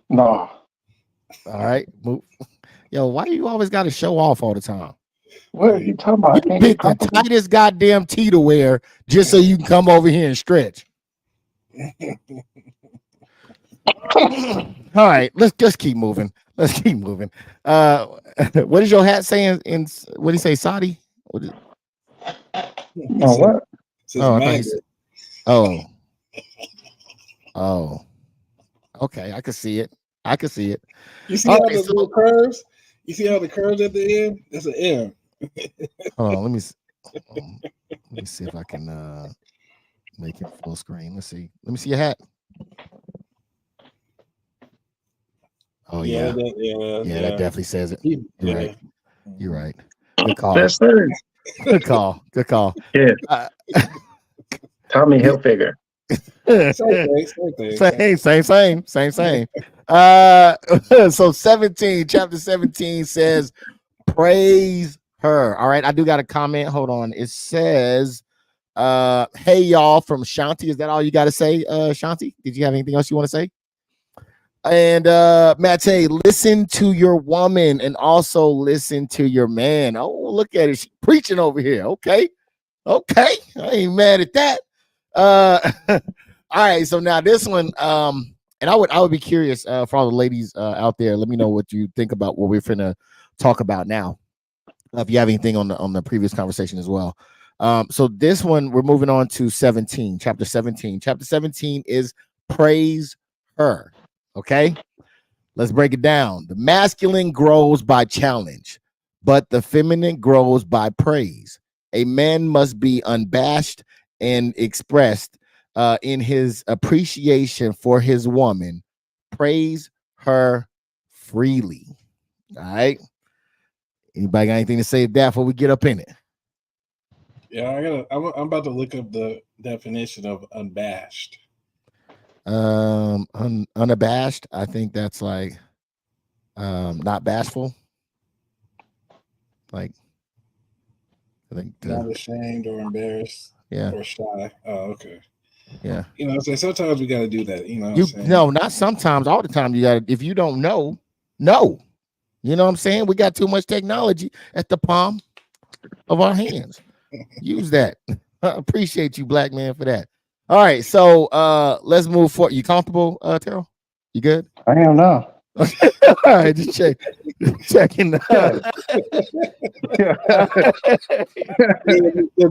No. All right. Move. Yo, why you always got to show off all the time? What are you talking about? You pick the tightest goddamn tee to wear just so you can come over here and stretch. All right, let's just keep moving. Let's keep moving. What is your hat saying? What do you say, Saudi? What is, No, what? oh, I thought he said. Oh. Okay, I can see it. I can see it. You see All how right, the so little curves? You see how the curves at the end? That's an M. hold on. Let me see if I can make it full screen. Let's see. Let me see your hat. Oh yeah, yeah, that definitely says it. You're right. You're right. Good call. Yes, sir. Good call. Good call. Yeah, Uh, Tommy Hilfiger. same. So 17, chapter 17 says, praise her. All right, I do got a comment. Hold on. It says, hey y'all from Shanti. Is that all you got to say, Shanti? Did you have anything else you want to say? And Mate, listen to your woman and also listen to your man. Oh, look at it. She's preaching over here. Okay. I ain't mad at that. All right. So now this one, and I would be curious for all the ladies out there. Let me know what you think about what we're finna talk about now. If you have anything on the previous conversation as well. So this one, we're moving on to 17, chapter 17. Chapter 17 is praise her. Okay, let's break it down. The masculine grows by challenge, but the feminine grows by praise. A man must be unabashed and expressed in his appreciation for his woman. Praise her freely. All right. Anybody got anything to say to that before we get up in it? Yeah, I'm about to look up the definition of unabashed. Unabashed. I think that's like not bashful. Like I think not ashamed or embarrassed. Yeah. Or shy. Oh, okay. Yeah. You know, I'm saying sometimes we got to do that. You know, no, not sometimes. All the time you got to. If you don't know, no. You know what I'm saying? We got too much technology at the palm of our hands. Use that. I appreciate you, black man, for that. All right, so let's move forward. You comfortable, Terrell? You good? I am now. All right, just checking. It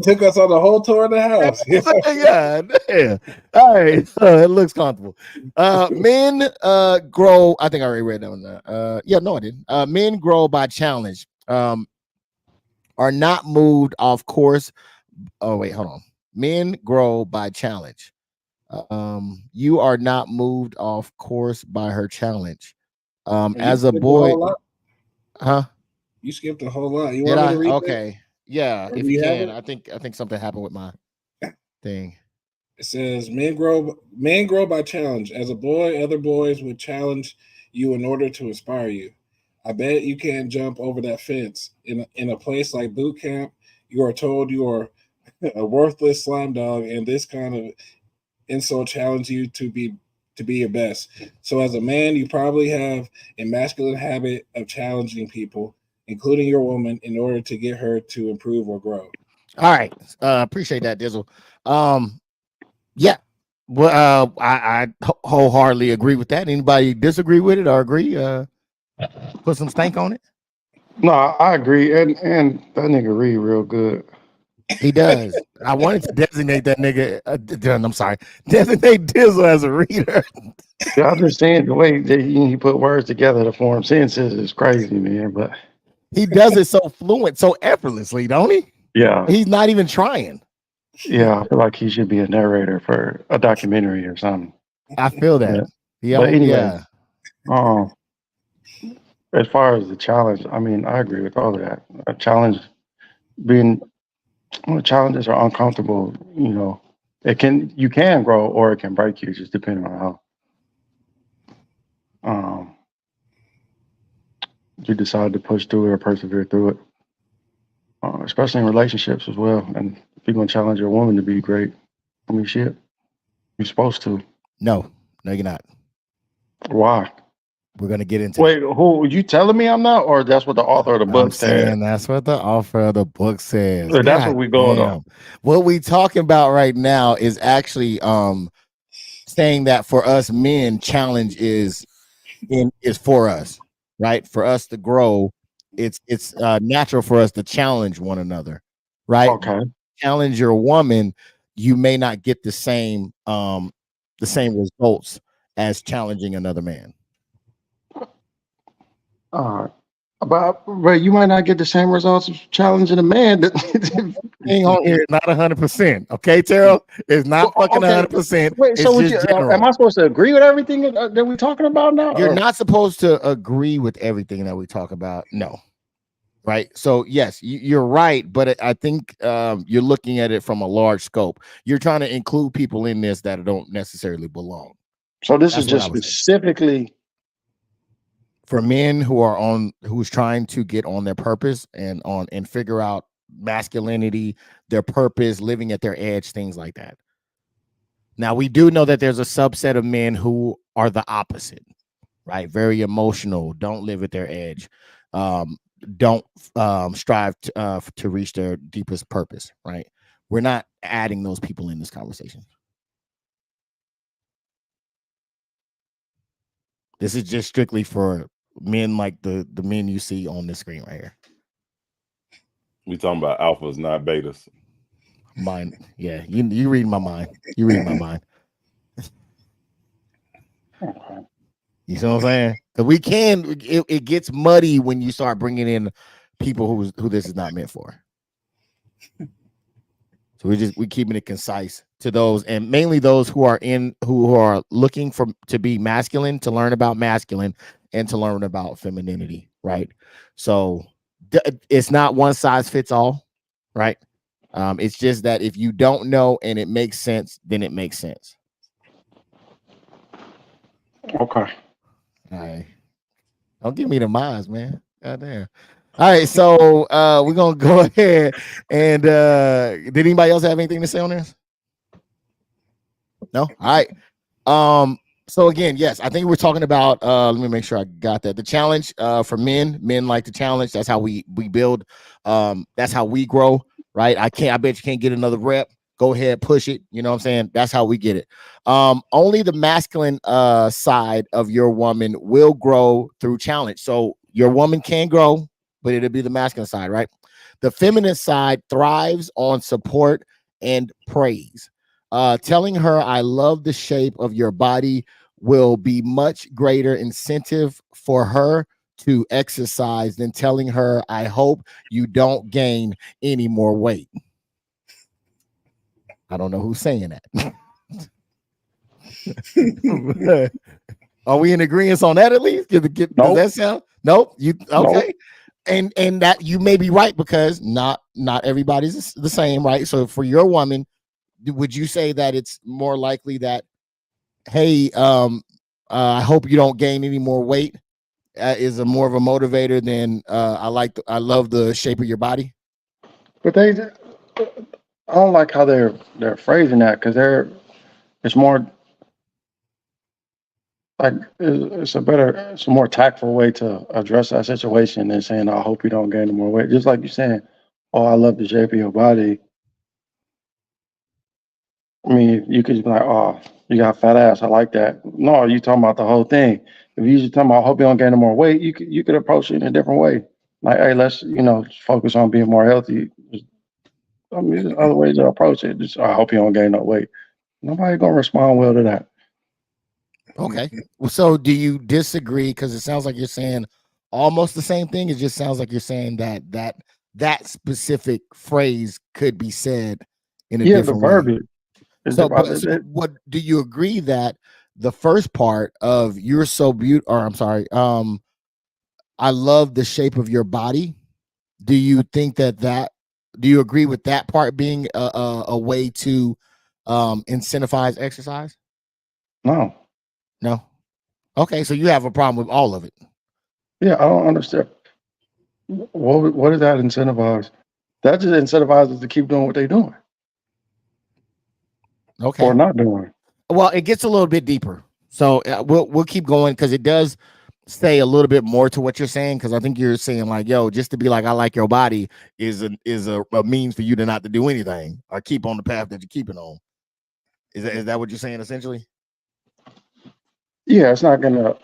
took us on the whole tour of the house. Yeah. All right, it looks comfortable. Men grow. I think I already read that one. Yeah, no, I didn't. Men grow by challenge. Are not moved off course. Oh wait, hold on. Men grow by challenge. You are not moved off course by her challenge. As a boy, huh? You skipped a whole lot. You Did want me I? to read Okay. that? Yeah, Or if do you you have can. it? I think something happened with my thing. It says men grow by challenge. As a boy, other boys would challenge you in order to inspire you. I bet you can't jump over that fence. In a place like boot camp, you are told you are a worthless slime dog, and this kind of insult challenge you to be your best. So as a man, you probably have a masculine habit of challenging people, including your woman, in order to get her to improve or grow. All right. Appreciate that, Dizzle. Yeah. Well, I wholeheartedly agree with that. Anybody disagree with it or agree? Put some stank on it. No, I agree, and that nigga read real good. He does. I wanted to designate that nigga. I'm sorry, designate Dizzle as a reader. Yeah, I'm just saying the way that he put words together to form sentences is crazy, man. But he does it so fluent, so effortlessly, don't he? Yeah, He's not even trying. Yeah, I feel like he should be a narrator for a documentary or something. I feel that. Yeah. But anyway, as far as the challenge, I mean, I agree with all of that. A challenge being challenges are uncomfortable, you can grow or it can break you, just depending on how you decide to push through it or persevere through it. Especially in relationships as well. And if you're gonna challenge your woman to be great, I mean, shit, you're supposed to. No, you're not. Why? We're gonna get into. Wait, who you telling me I'm not, or that's what the author of the book said? That's what the author of the book says. So that's what we going on. What we talking about right now is actually saying that for us men, challenge is for us, right? For us to grow, it's natural for us to challenge one another, right? Okay. Challenge your woman, you may not get the same results as challenging another man. But you might not get the same results of challenging a man. Thing on here is not 100%. Okay, Terrell, it's not fucking 100%. Wait, it's so just general. am I supposed to agree with everything that we're talking about now? You're not supposed to agree with everything that we talk about. No. Right. So yes, you're right, but I think you're looking at it from a large scope. You're trying to include people in this that don't necessarily belong. So this is just specifically for men who's trying to get on their purpose and figure out masculinity, their purpose, living at their edge, things like that. Now we do know that there's a subset of men who are the opposite, right? Very emotional, don't live at their edge. Don't strive to reach their deepest purpose, right? We're not adding those people in this conversation. This is just strictly for men like the men you see on the screen right here. We talking about alphas, not betas. Mine, yeah. You read my mind. You read my mind. You see what I'm saying? Because we can. It gets muddy when you start bringing in people who this is not meant for. So we keeping it concise to those, and mainly those who are looking to be masculine, to learn about masculine, and to learn about femininity, right? So it's not one size fits all, right? It's just that if you don't know and it makes sense, then it makes sense. Okay. All right. Don't give me the minds, man. God damn. All right, so we're gonna go ahead and did anybody else have anything to say on this? No? All right. So again, yes, I think we're talking about let me make sure I got that. The challenge for men like to challenge. That's how we build, that's how we grow, right? I bet you can't get another rep. Go ahead, push it. You know what I'm saying? That's how we get it. Only the masculine side of your woman will grow through challenge. So your woman can grow, but it'll be the masculine side, right? The feminine side thrives on support and praise. Telling her I love the shape of your body will be much greater incentive for her to exercise than telling her I hope you don't gain any more weight. I don't know who's saying that. Are we in agreement on that at least? Does that sound? Nope. You okay? Nope. And that you may be right, because not everybody's the same, right? So for your woman, would you say that it's more likely that, hey, I hope you don't gain any more weight, is more of a motivator than I love the shape of your body? But I don't like how they're phrasing that, because it's more like it's a more tactful way to address that situation than saying I hope you don't gain any more weight. Just like you're saying, oh, I love the shape of your body. I mean, you could be like, oh, you got a fat ass. I like that. No, you talking about the whole thing. If you just talking about, I hope you don't gain any more weight, you could approach it in a different way. Like, hey, let's focus on being more healthy. I mean, there's other ways to approach it. Just, I hope you don't gain no weight. Nobody gonna respond well to that. Okay. So do you disagree? Because it sounds like you're saying almost the same thing. It just sounds like you're saying that specific phrase could be said in a different way. So what do you agree that the first part of you're so beautiful, or I'm sorry, I love the shape of your body. Do you think do you agree with that part being a way to incentivize exercise? No. Okay, so you have a problem with all of it. Yeah, I don't understand. What does that incentivize? That just incentivizes to keep doing what they're doing. Okay. Or not doing. Well, it gets a little bit deeper. So we'll keep going, because it does say a little bit more to what you're saying, because I think you're saying like, yo, just to be like I like your body is a means for you to not to do anything or keep on the path that you're keeping on. Is that what you're saying essentially? Yeah, it's not gonna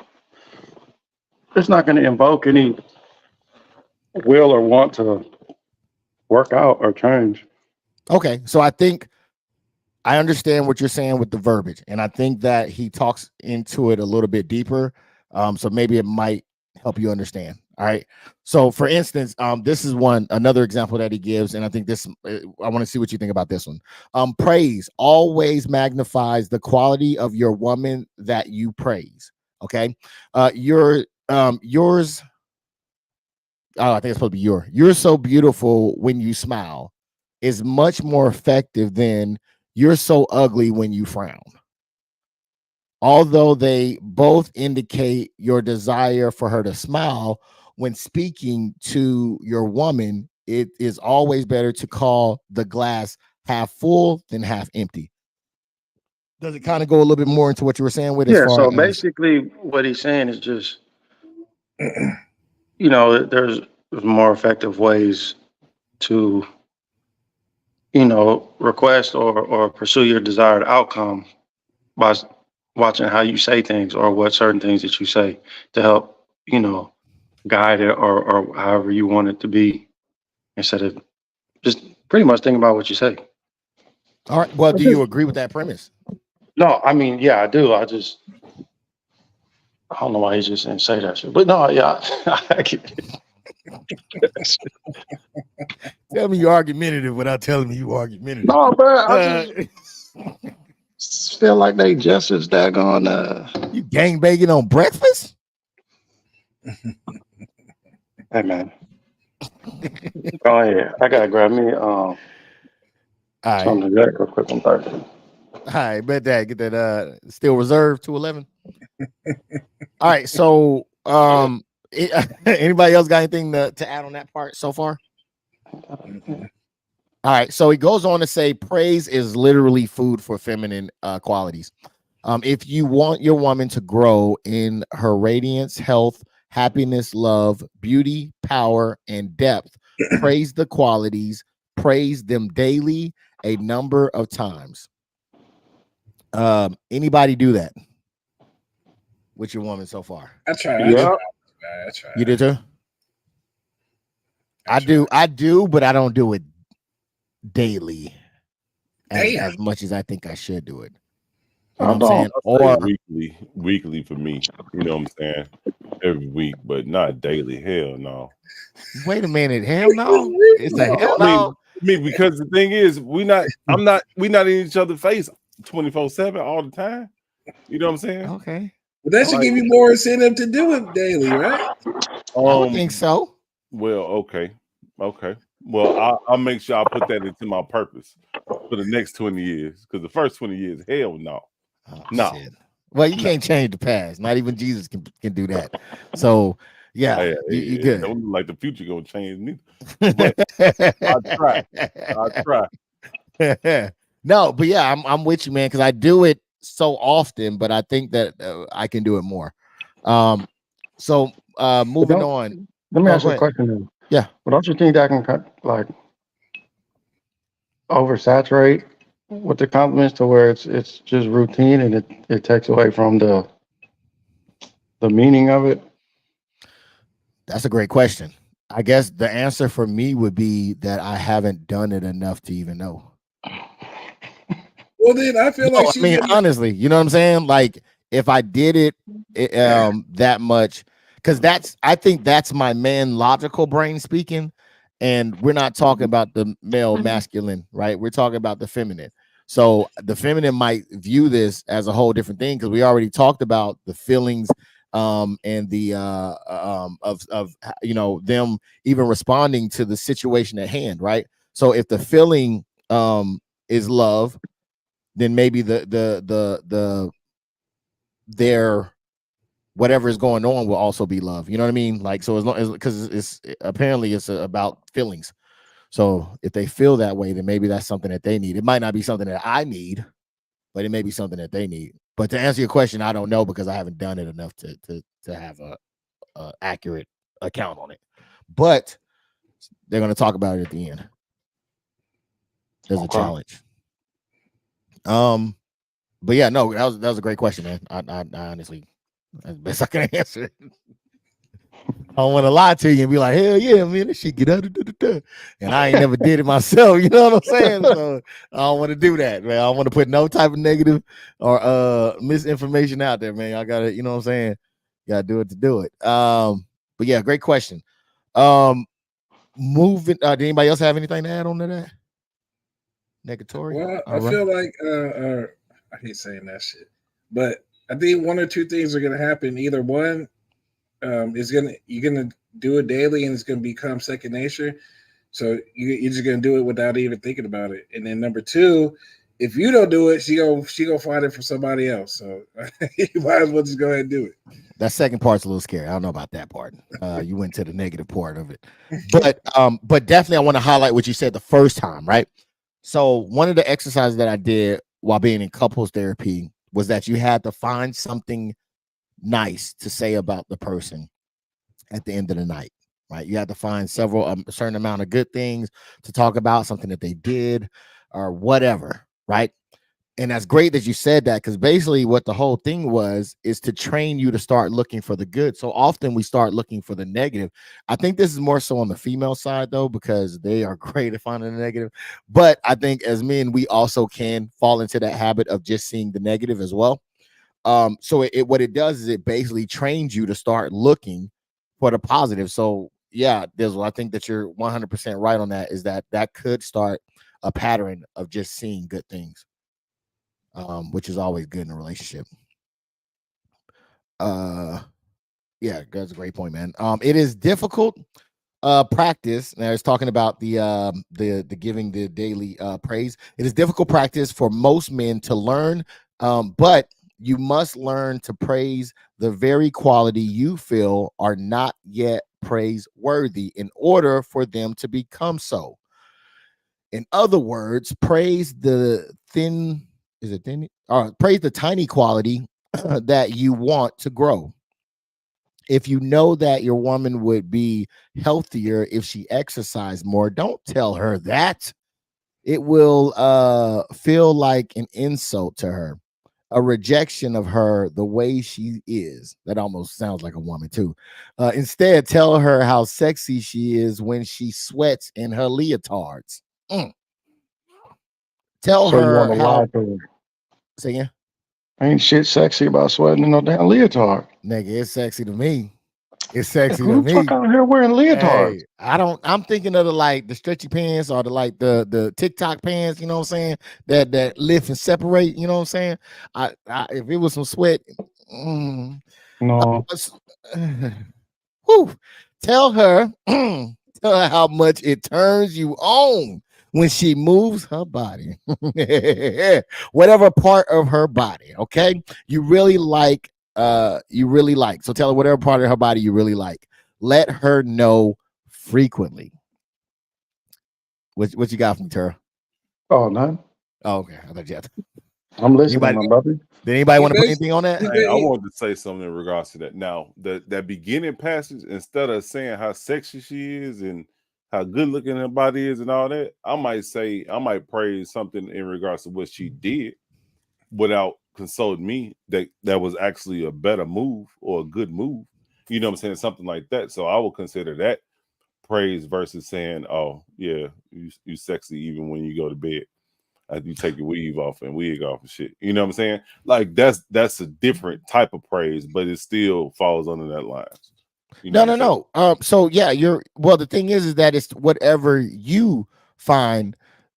invoke any will or want to work out or change. Okay, so I think I understand what you're saying with the verbiage, and I think that he talks into it a little bit deeper. So maybe it might help you understand. All right. So, for instance, this is another example that he gives, and I think this. I want to see what you think about this one. Praise always magnifies the quality of your woman that you praise. Okay. Yours. Oh, I think it's supposed to be you're so beautiful when you smile is much more effective than you're so ugly when you frown. Although they both indicate your desire for her to smile, when speaking to your woman, it is always better to call the glass half full than half empty. Does it kind of go a little bit more into what you were saying with as Yeah. far So as basically, what he's saying is just, you know, there's more effective ways to, you know, request or pursue your desired outcome by watching how you say things or what certain things that you say to help, you know, guide it or however you want it to be, instead of just pretty much thinking about what you say. all right? Well, do you agree with that premise? No, I mean, yeah, I do. I don't know why he just didn't say that shit. But no, yeah, I get it. Tell me you're argumentative without telling me you argumentative. No, bro, I just feel like they just as daggone. You gangbanging on breakfast? Hey, man. Go ahead. I gotta grab me All right. something to get real quick on Thursday. All right, bet that get that still reserved 211. All right, so anybody else got anything to add on that part so far? All right, so he goes on to say praise is literally food for feminine qualities. If you want your woman to grow in her radiance, health, happiness, love, beauty, power, and depth, praise the qualities, praise them daily a number of times. Anybody do that with your woman so far? I try. Yeah. I try. You did too? I do, but I don't do it daily as much as I think I should do it. You know what I'm saying? Or weekly for me. You know what I'm saying? Every week, but not daily. Hell no. Wait a minute. Hell no. It's a hell no. I mean, because the thing is, we not in each other's face 24/7 all the time. You know what I'm saying? Okay. But that should give you more incentive to do it daily, right? I would think so. Well, okay. Well, I'll make sure I put that into my purpose for the next 20 years. Because the first 20 years, hell no. Oh, no. Shit. Well, you can't change the past. Not even Jesus can do that. So yeah, you good. Don't look like the future gonna change me. But I try. No, but yeah, I'm with you, man, because I do it so often, but I think that I can do it more. So moving on. Let me ask you a question then. Yeah. But don't you think that can like oversaturate with the compliments to where it's just routine and it takes away from the meaning of it? That's a great question. I guess the answer for me would be that I haven't done it enough to even know. Well, then I feel like I mean, honestly, you know what I'm saying? Like, if I did it that much, because I think that's my man logical brain speaking, and we're not talking about the male masculine, right? We're talking about the feminine. So the feminine might view this as a whole different thing, because we already talked about the feelings and the of you know, them even responding to the situation at hand, right? So if the feeling is love, then maybe their whatever is going on will also be love. You know what I mean? Like, so as long as, because it's apparently it's about feelings. So if they feel that way, then maybe that's something that they need. It might not be something that I need, but it may be something that they need. But to answer your question, I don't know, because I haven't done it enough to have a accurate account on it. But they're going to talk about it at the end. There's a challenge. But yeah, no, that was a great question, man. I honestly, that's the best I can answer. I don't want to lie to you and be like, hell yeah, man, this shit get out of and I ain't never did it myself. You know what I'm saying? So I don't want to do that, man. I don't want to put no type of negative or misinformation out there, man. I gotta, you know what I'm saying? Gotta do it to do it. But yeah, great question. Moving. Did anybody else have anything to add on to that? Negatory. Well, I feel like I hate saying that shit, but I think one or two things are gonna happen. Either one, you're gonna do it daily, and it's gonna become second nature. So you're just gonna do it without even thinking about it. And then number two, if you don't do it, she gonna find it for somebody else. So you might as well just go ahead and do it. That second part's a little scary. I don't know about that part. You went to the negative part of it, but definitely I want to highlight what you said the first time, right? So one of the exercises that I did while being in couples therapy was that you had to find something nice to say about the person at the end of the night, right? You had to find a certain amount of good things to talk about, something that they did or whatever, right? And that's great that you said that, because basically what the whole thing is to train you to start looking for the good. So often we start looking for the negative. I think this is more so on the female side, though, because they are great at finding the negative. But I think as men, we also can fall into that habit of just seeing the negative as well. So what it does is it basically trains you to start looking for the positive. So yeah, Dizzle, I think that you're 100% right on that, is that could start a pattern of just seeing good things. Which is always good in a relationship. Yeah, that's a great point, man. It is difficult practice. Now it's talking about the giving the daily praise. It is difficult practice for most men to learn, but you must learn to praise the very quality you feel are not yet praiseworthy in order for them to become so. In other words, praise the praise the tiny quality that you want to grow. If you know that your woman would be healthier if she exercised more, don't tell her that. It will feel like an insult to her, a rejection of her the way she is. That almost sounds like a woman too. Instead, tell her how sexy she is when she sweats in her leotards. Tell So you her want to how. lie to her. Say again. Ain't shit sexy about sweating in no damn leotard. Nigga, it's sexy to me. It's sexy to Who the me. fuck out here wearing leotards? Hey, I'm thinking of the stretchy pants or the TikTok pants, you know what I'm saying? That lift and separate, you know what I'm saying? I if it was some sweat, No. whew, tell her how much it turns you on when she moves her body. Whatever part of her body, okay? You really like. So tell her whatever part of her body you really like. Let her know frequently. What you got from Tara? Oh, none. Oh, okay. I thought you had to. I'm listening, my brother. Did anybody want to put anything on that? Hey, I wanted to say something in regards to that. Now, that beginning passage, instead of saying how sexy she is and how good looking her body is and all that, I might praise something in regards to what she did without consulting me that was actually a better move or a good move. You know what I'm saying? Something like that. So I would consider that praise versus saying, oh, yeah, you sexy even when you go to bed. You take your weave off and wig off and shit. You know what I'm saying? Like that's a different type of praise, but it still falls under that line. You know No. So yeah, the thing is that it's whatever you find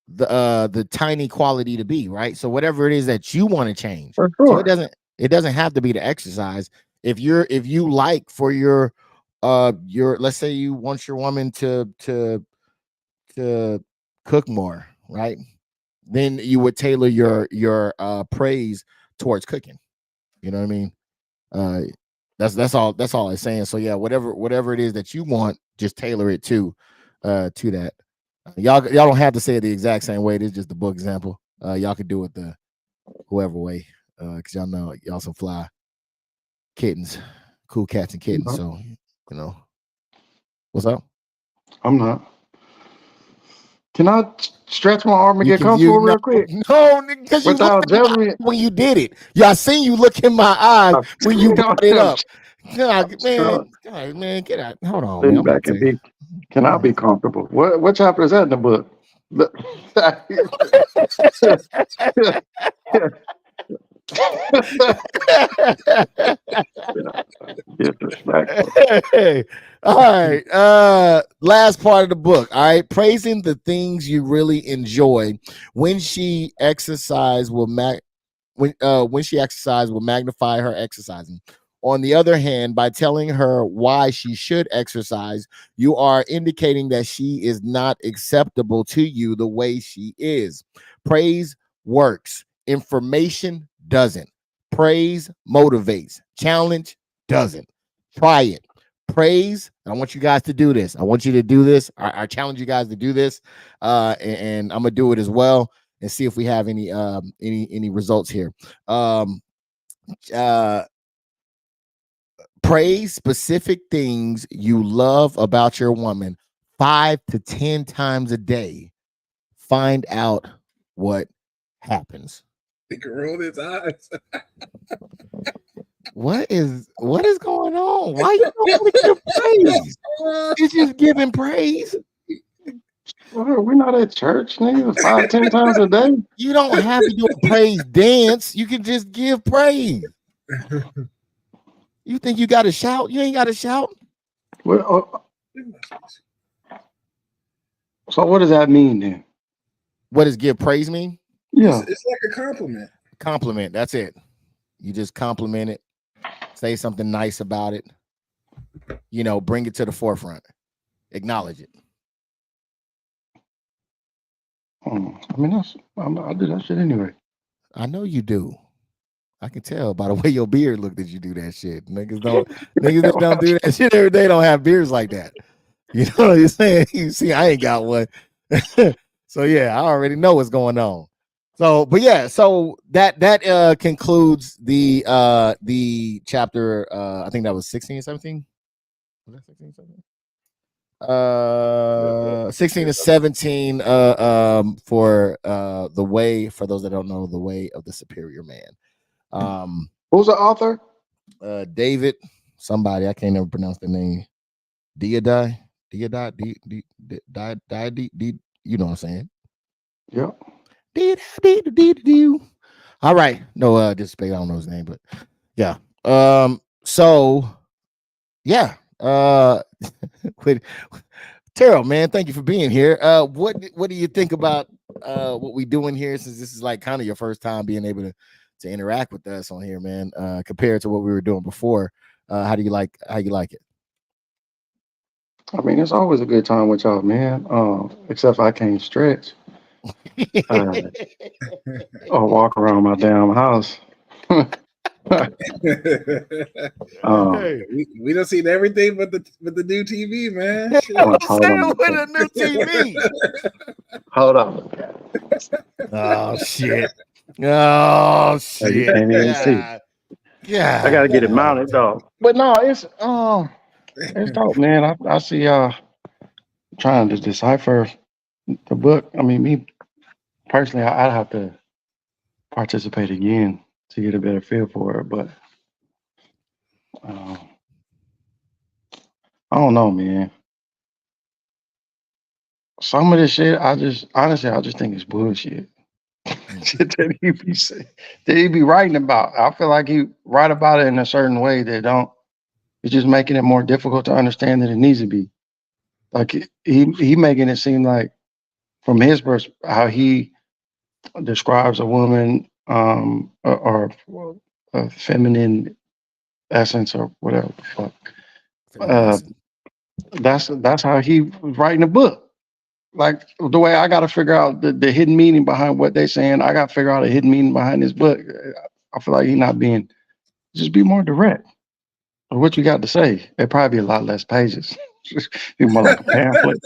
the tiny quality to be, right? So whatever it is that you want to change. For sure. So it doesn't have to be the exercise. If you like for your let's say you want your woman to cook more, right? Then you would tailor your praise towards cooking. You know what I mean? That's all I'm saying. So yeah, whatever it is that you want, just tailor it to that. Y'all don't have to say it the exact same way. It is just the book example. Y'all could do it the whoever way, because y'all know y'all some fly kittens, cool cats and kittens. So you know, what's up? I'm not. Can I stretch my arm and get comfortable real quick? No, because you Without looked when you did it. Yeah, I seen you look in my eyes when you brought it up. Man, get out. Hold on, man. Sitting I'm about back to and tell you. be, can I be comfortable? What chapter is that in the book? Disrespectful. All right. Last part of the book. All right. Praising the things you really enjoy. When she exercise will when she exercise will magnify her exercising. On the other hand, by telling her why she should exercise, you are indicating that she is not acceptable to you the way she is. Praise works. Information doesn't. Praise motivates. Challenge doesn't. Try it. Praise. I want you guys to do this. I want you to do this. I challenge you guys to do this. And I'm gonna do it as well and see if we have any results here. Praise specific things you love about your woman 5 to 10 times a day. Find out what happens. He can roll his eyes. What is going on? Why you don't want to give praise? It's just giving praise. Well, we're not at church, nigga. 5, 10 times a day. You don't have to do a praise dance. You can just give praise. You think you got to shout? You ain't got to shout. Well, so what does that mean then? What does give praise mean? Yeah, It's like a compliment. Compliment. That's it. You just compliment it. Say something nice about it. You know, bring it to the forefront. Acknowledge it. I mean, I do that shit anyway. I know you do. I can tell by the way your beard look that you do that shit. Niggas that don't do that shit every day don't have beards like that. You know what I'm saying? You see, I ain't got one. So yeah, I already know what's going on. So, but yeah, so that concludes the chapter. I think that was 16 and 17. Was that 16 and 17? 16 to 17 for the way, for those that don't know, the way of the superior man. Who's the author? David somebody, I can't never pronounce the name. Diadai, you know what I'm saying? Yeah. All right, no disrespect, I don't know his name, but yeah. So yeah, with Terrell, man, thank you for being here. What do you think about what we doing here, since this is like kind of your first time being able to interact with us on here, man, compared to what we were doing before? How you like it? I mean, it's always a good time with y'all, man. Except I can't stretch or walk around my damn house. We don't see everything but the new TV, man. With a new TV. Hold on. Oh shit. Oh shit. You can't even see. Yeah. I gotta get it mounted though. But no, it's dope, man. I see y'all trying to decipher the book. I mean, me personally, I'd have to participate again to get a better feel for it. But I don't know, man. Some of this shit, I just think it's bullshit. Shit that he be writing about. I feel like he write about it in a certain way that it's just making it more difficult to understand than it needs to be. Like he making it seem like from his perspective, how he describes a woman or a feminine essence or whatever the fuck. That's how he was writing the book. Like the way I got to figure out the hidden meaning behind what they're saying, I got to figure out a hidden meaning behind this book. I feel like he's not being, just be more direct. What you got to say? It'd probably be a lot less pages. Be more like a pamphlet.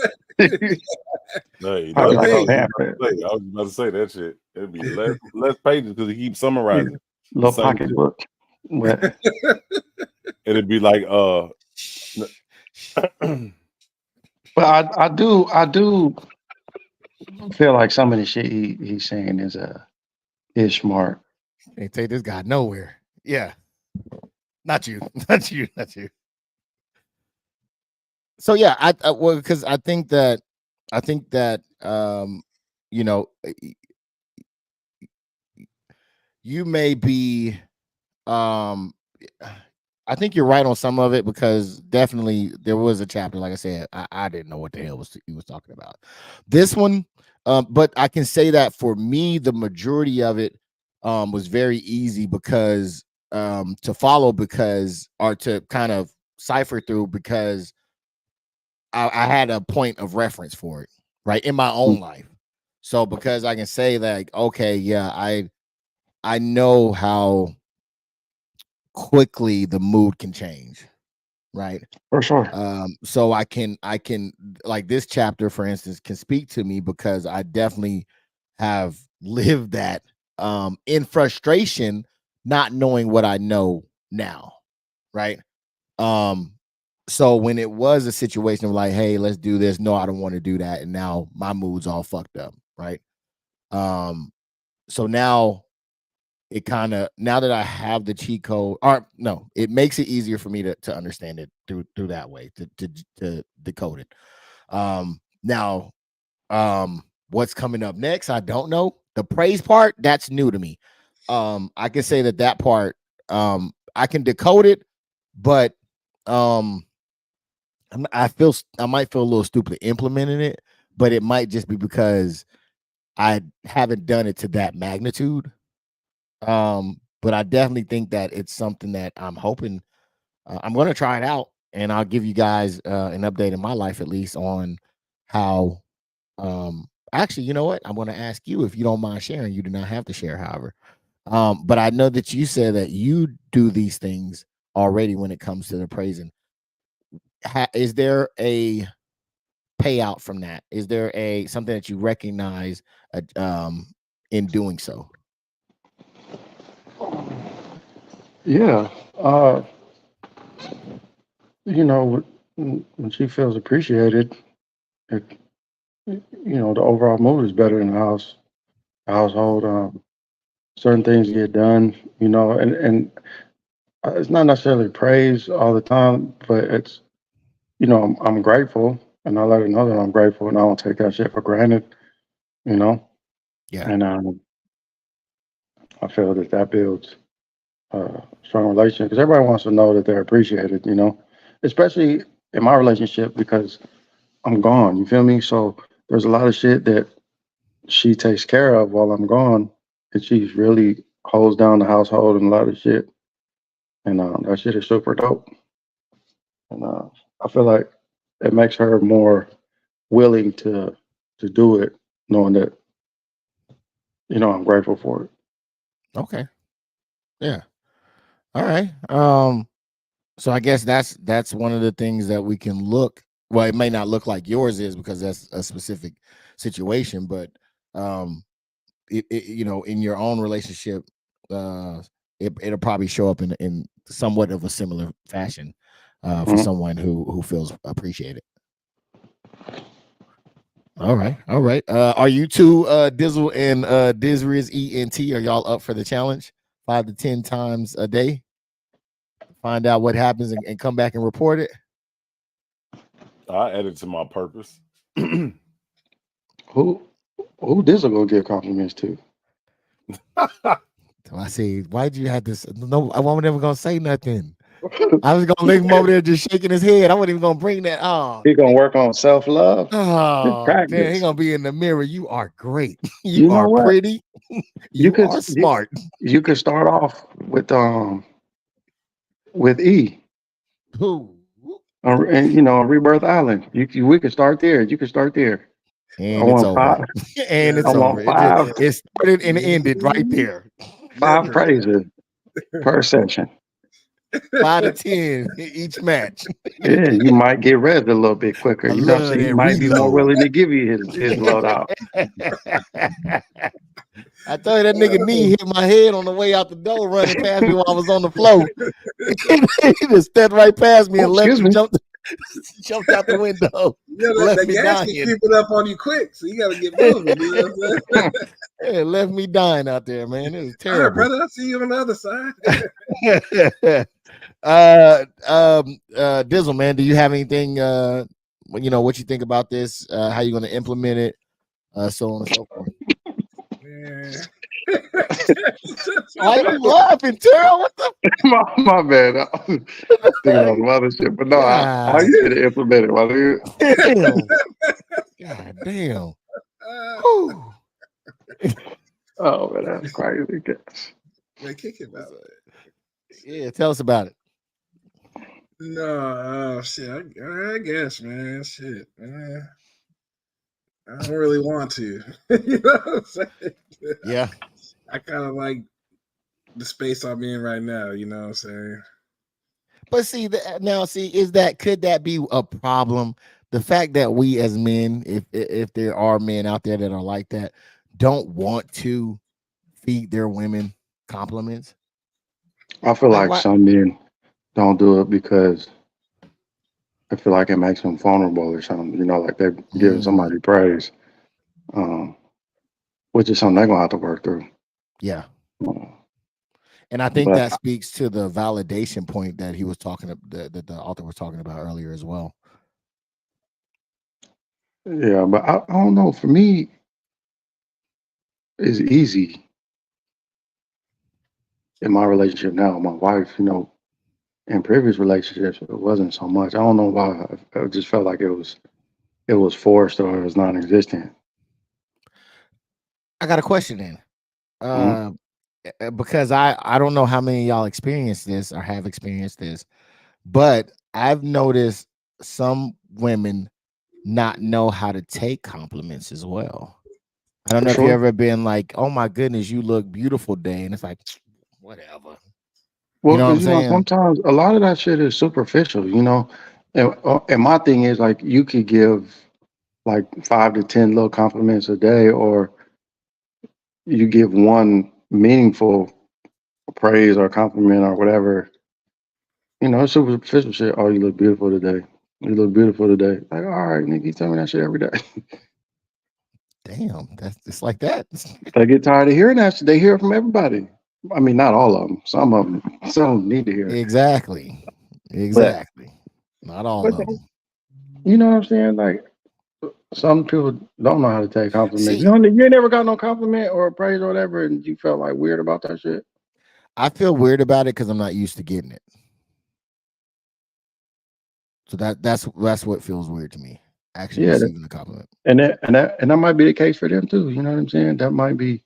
No, Probably like a pamphlet. pamphlet. I was about to say that shit. It'd be less pages because he keeps summarizing. Little pocket book. But it'd be like But I do feel like some of the shit he's saying is smart. Can't take this guy nowhere. Yeah. Not you. Not you. Not you. So yeah, well, because I think that you know, you may be I think you're right on some of it, because definitely there was a chapter, like I said, I didn't know what the hell he was talking about. This one, but I can say that for me, the majority of it was very easy because to follow, because, or to kind of cipher through, because I had a point of reference for it, right, in my own life. So because I can say that, like, okay, yeah, I know how quickly the mood can change, right? For sure. So I can like, this chapter, for instance, can speak to me because I definitely have lived that in frustration, not knowing what I know now, right? So when it was a situation of like, hey, let's do this, no, I don't want to do that, and now my mood's all fucked up, right? So now it kind of, now that I have the cheat code, or no, it makes it easier for me to understand it through that way, to decode it. Now, what's coming up next, I don't know. The praise part, that's new to me. I can say that part, I can decode it, but I might feel a little stupid implementing it, but it might just be because I haven't done it to that magnitude. But I definitely think that it's something that I'm hoping, I'm going to try it out, and I'll give you guys an update in my life, at least, on how. Actually, you know what? I'm going to ask you, if you don't mind sharing. You do not have to share, however. But I know that you said that you do these things already when it comes to the praising. Is there a payout from that? Is there something that you recognize in doing so? Yeah. You know, when she feels appreciated, it, you know, the overall mood is better in the household. Certain things get done, you know, and it's not necessarily praise all the time, but it's, you know, I'm grateful, and I let her know that I'm grateful, and I don't take that shit for granted, you know. Yeah. And I feel that builds a strong relationship, because everybody wants to know that they're appreciated, you know, especially in my relationship, because I'm gone. You feel me? So there's a lot of shit that she takes care of while I'm gone, and she really holds down the household and a lot of shit. And that shit is super dope. And I feel like it makes her more willing to do it, knowing that, you know, I'm grateful for it. Okay. Yeah. All right. So I guess that's one of the things that we can look. Well, it may not look like yours is, because that's a specific situation, but you know, in your own relationship, it'll probably show up in somewhat of a similar fashion for Mhm. someone who feels appreciated. All right, all right. Are you two, Dizzle and Dizriz ENT, are y'all up for the challenge? 5 to 10 times a day. Find out what happens and come back and report it. I added to my purpose. Who Dizzle gonna give compliments to? So I say, why'd you have this? No, I wasn't ever gonna say nothing. I was gonna leave him over there just shaking his head. I wasn't even gonna bring that. He gonna work on self-love and Oh, damn, he practice. gonna be in the mirror. You are great. You You know are what? pretty. You You could are smart. you could start off with E. Ooh. And you know, Rebirth Island. We could start there. You could start there. I And it's want over. five. And I it's over. want five. It started and ended right there. Five praises per session. 5 to 10 each match. Yeah, you might get read a little bit quicker. I You know what I'm love saying? He that might be more reload. willing to give you his loadout. I told you that nigga knee hit my head on the way out the door, running past me while I was on the floor. He just stepped right past me Oh, and left excuse and me. jumped. Jumped out the window. You know, Left the me gas can dying. creep it up on you quick, so you got to get moving. You know what I'm saying? Yeah, left me dying out there, man. It was All right, terrible. brother. I'll see you on the other side. Dizzle, man, do you have anything? You know what you think about this? How you going to implement it? So on and so forth. Yeah. Why you laughing, Terrell? What the? my bad. I was thinking on some other shit, but no, how you should have implemented, my nigga. God damn. Whew. Oh man, that's crazy. Man, kick him out. Yeah, tell us about it. No, shit. I guess, man. Shit, man. I don't really want to. You know what I'm saying? Yeah. I kind of like the space I'm in right now. You know what I'm saying? But see, could that be a problem? The fact that we as men, if there are men out there that are like that, don't want to feed their women compliments. I feel like some men don't do it because I feel like it makes them vulnerable or something. You know, like they're giving somebody praise, which is something they're gonna have to work through. Yeah. And I think that speaks to the validation point that he was talking that the author was talking about earlier as well. Yeah, but I don't know. For me, it's easy in my relationship now with my wife. You know, in previous relationships, it wasn't so much. I don't know why. I just felt like it was forced or it was non-existent. I got a question then. Because I don't know how many of y'all experienced this or have experienced this, but I've noticed some women not know how to take compliments as well. I don't know if you ever been like, oh my goodness, you look beautiful today, and it's like, whatever. Well, because you know, sometimes a lot of that shit is superficial, you know, and my thing is like you could give like 5 to 10 little compliments a day, or you give one meaningful praise or compliment or whatever. You know, superficial shit. Oh, you look beautiful today. You look beautiful today. Like, all right, nigga, you tell me that shit every day. Damn, that's just like that. They get tired of hearing that shit. They hear it from everybody. I mean, not all of them. Some of them need to hear it. Exactly. Not all of them. You know what I'm saying? Like, some people don't know how to take compliments. You never got no compliment or praise or whatever, and you felt like weird about that shit? I feel weird about it because I'm not used to getting it. So that's what feels weird to me. Actually receiving a compliment. And that might be the case for them too. You know what I'm saying? That might be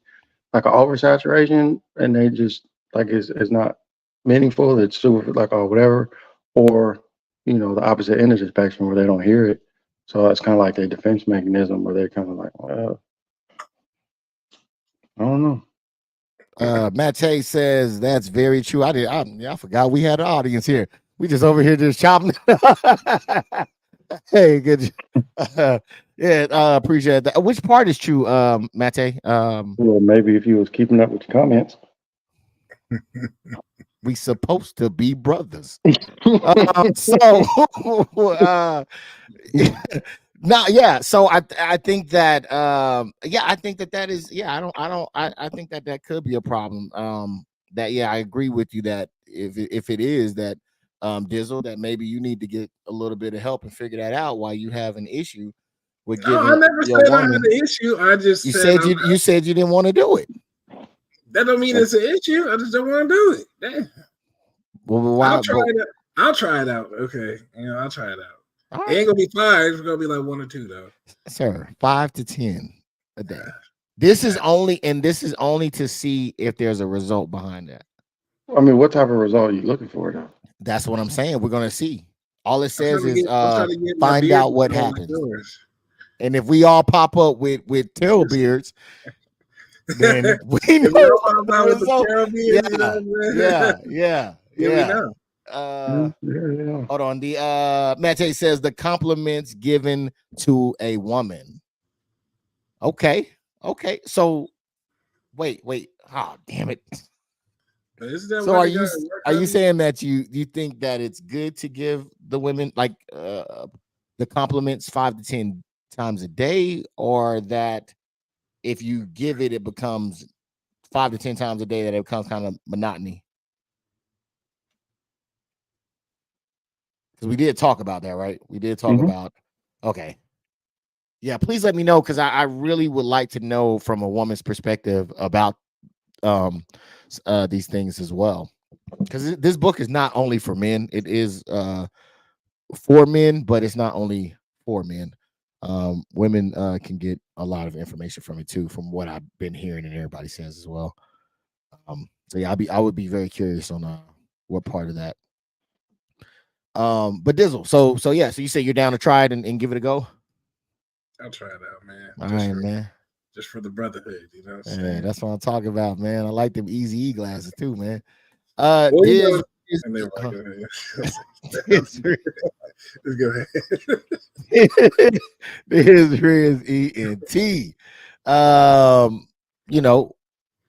like an oversaturation, and they just like it's not meaningful. It's super like whatever, or you know the opposite end of the spectrum where they don't hear it. So it's kind of like their defense mechanism where they're kind of like, well, I don't know. Matt Chase says that's very true. I forgot we had an audience here. We just over here just chopping. Hey, good. Appreciate that. Which part is true, Mate? Well, maybe if you was keeping up with your comments. We supposed to be brothers. So I think that I think that is I think that could be a problem. I agree with you that if it is that Dizzle, that maybe you need to get a little bit of help and figure that out while you have an issue with giving I never your said woman. I had an issue. I just said you said you didn't want to do it. That don't mean it's an issue. I just don't want to do it. Damn. Well, why? I'll try it out. Okay, I'll try it out. Right. It ain't gonna be 5. It's gonna be like 1 or 2 though. Sir, 5 to 10 a day. This is only to see if there's a result behind that. I mean, what type of result are you looking for though? That's what I'm saying. We're gonna see. All it says is find out what happens. And if we all pop up with tail beards, then we know. Yeah. Hold on. The Mate says the compliments given to a woman. Okay. So wait. Oh, damn it. Isn't that So why are they you gotta work are on you it? saying that you think that it's good to give the women like the compliments 5 to 10 times a day, or that if you give it, it becomes 5 to 10 times a day, that it becomes kind of monotony? Because we did talk about that, right? We did talk about. Okay. Yeah, please let me know, because I really would like to know from a woman's perspective about these things as well. Because this book is not only for men, it is for men, but it's not only for men. Women can get a lot of information from it too, from what I've been hearing and everybody says as well. So yeah, I would be very curious on what part of that. But Dizzle, so yeah, so you say you're down to try it and give it a go? I'll try it out, man. All right, man. Just for the brotherhood, you know what I'm Yeah, saying? that's what I'm talking about, man. I like them Easy E glasses too, man. Well, Diz, and they're huh? Let's go ahead. Diz Riz ENT. You know,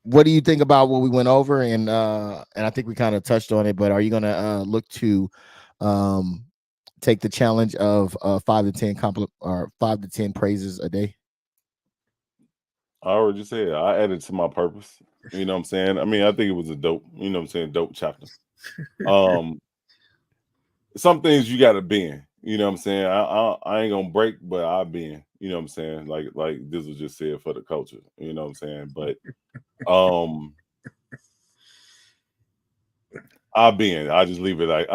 what do you think about what we went over? And I think we kind of touched on it, but are you gonna look to take the challenge of 5 to 10 or 5 to 10 praises a day? I already said I added to my purpose. You know what I'm saying? I mean, I think it was a dope, you know what I'm saying, dope chapter. Some things you gotta bend, you know what I'm saying? I ain't gonna break, but I bend, you know what I'm saying? Like this was just said, for the culture, you know what I'm saying? But I'll bend. I'll just leave it at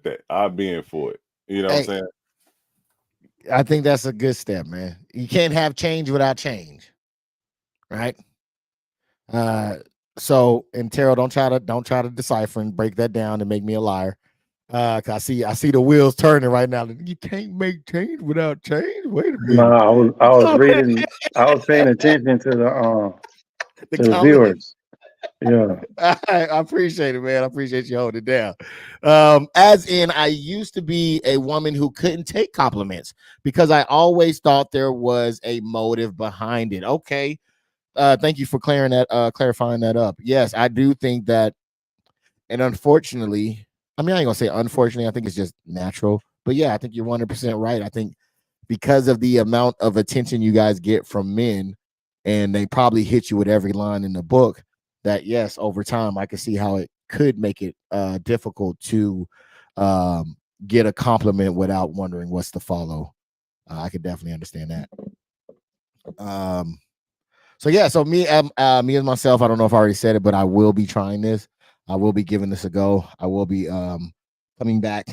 that. I'll bend for it. You know what I'm saying? I think that's a good step, man. You can't have change without change, right? So, and Terrell, don't try to decipher and break that down and make me a liar. 'Cause I see the wheels turning right now. You can't make change without change. Wait a minute. No, I was reading. I was paying attention to the viewers. Yeah, I appreciate it, man. I appreciate you holding it down. As in, I used to be a woman who couldn't take compliments because I always thought there was a motive behind it. Okay. Thank you for clarifying that up. Yes, I do think that, and unfortunately, I mean, I ain't gonna say unfortunately, I think it's just natural. But yeah, I think you're 100% right. I think because of the amount of attention you guys get from men, and they probably hit you with every line in the book, that yes, over time, I can see how it could make it difficult to get a compliment without wondering what's to follow. I could definitely understand that. So yeah, so me and myself, I don't know if I already said it, but I will be trying this. I will be giving this a go. I will be coming back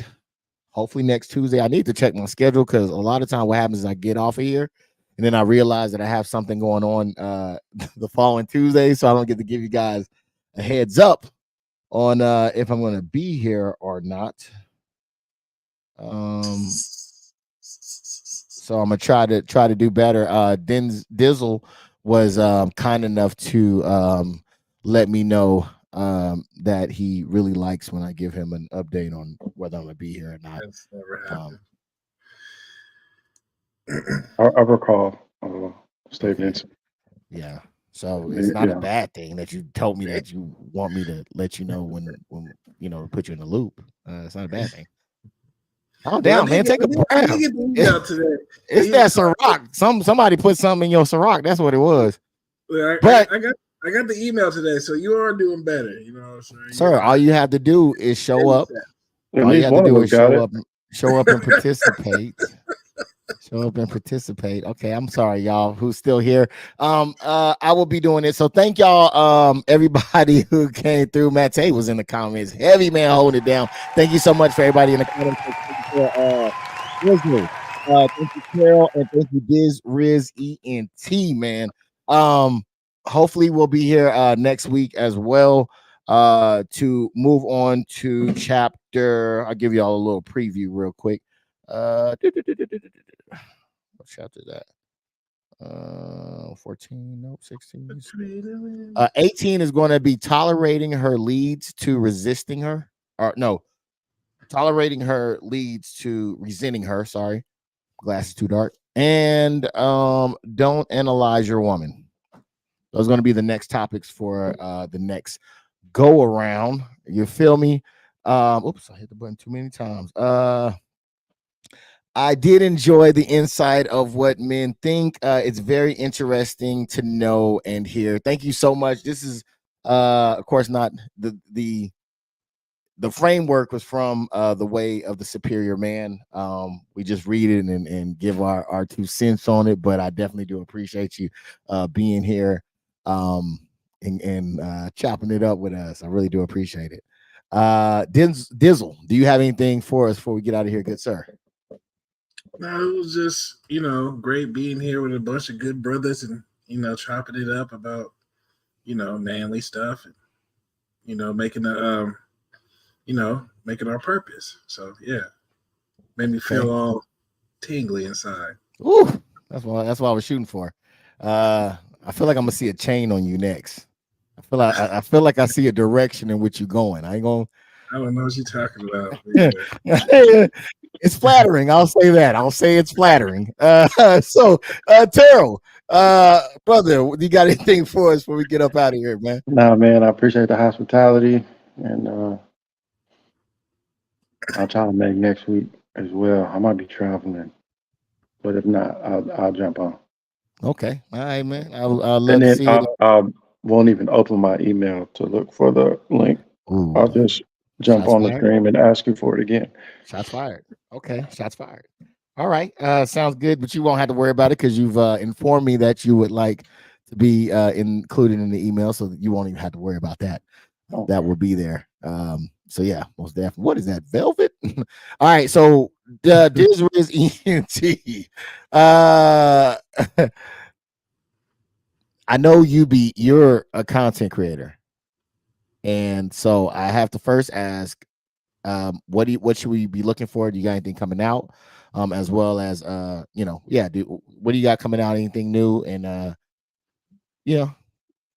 hopefully next Tuesday. I need to check my schedule, because a lot of time what happens is I get off of here and then I realize that I have something going on the following Tuesday, so I don't get to give you guys a heads up on if I'm going to be here or not. So I'm gonna try to do better. Dizzle was kind enough to let me know that he really likes when I give him an update on whether I'm gonna be here or not. That's never happened. I recall statements. Okay. Yeah. So it's not a bad thing that you told me that you want me to let you know when put you in the loop. It's not a bad thing. Calm down, man. Take a breath. It's that Ciroc. Somebody put something in your Ciroc. That's what it was. But I got the email today, so you are doing better. You know what I'm saying? Sir, all you have to do is show up. All you have to do is show up and participate. Show up and participate. Okay, I'm sorry, y'all who's still here. I will be doing it. So thank y'all, everybody who came through. Matt Tate was in the comments. Heavy man holding it down. Thank you so much for everybody in the comments. Thank you, Carol, and thank you, Diz Riz ENT, man. Hopefully we'll be here next week as well. To move on to chapter. I'll give y'all a little preview real quick. What chapter is that? 14, nope, 16. 18 is going to be tolerating her leads to resisting her. Or no, tolerating her leads to resenting her. Sorry, glasses too dark. And don't analyze your woman. Those are going to be the next topics for the next go around. You feel me? Oops, I hit the button too many times. I did enjoy the insight of what men think. It's very interesting to know and hear. Thank you so much. This is, of course, not the framework was from The Way of the Superior Man. We just read it and give our 2 cents on it, but I definitely do appreciate you being here and chopping it up with us. I really do appreciate it. Dizzle, do you have anything for us before we get out of here, good sir? No, it was just, great being here with a bunch of good brothers and, chopping it up about, manly stuff and, making making our purpose. So yeah, made me feel all tingly inside. Ooh, that's what I was shooting for. I feel like I'm gonna see a chain on you next. I feel like I see a direction in which you're going. I don't know what you're talking about. Yeah. It's flattering. I'll say that. I'll say it's flattering. Terrell, brother, you got anything for us before we get up out of here, man? Nah, man, I appreciate the hospitality, and I'll try to make next week as well. I might be traveling, but if not, I'll jump on. Okay, all right, man. I'll love And to then see it. I won't even open my email to look for the link. Ooh, I'll just jump shots on the fired. stream and ask you for it again. Shots fired. Okay, shots fired. All right, sounds good. But you won't have to worry about it because you've informed me that you would like to be included in the email, so that you won't even have to worry about that. Okay. That will be there. So yeah, most definitely. What is that? Velvet? All right, so Diz Riz ENT. I know you're a content creator, and so I have to first ask, what should we be looking for? Do you got anything coming out? As well as what do you got coming out? Anything new? And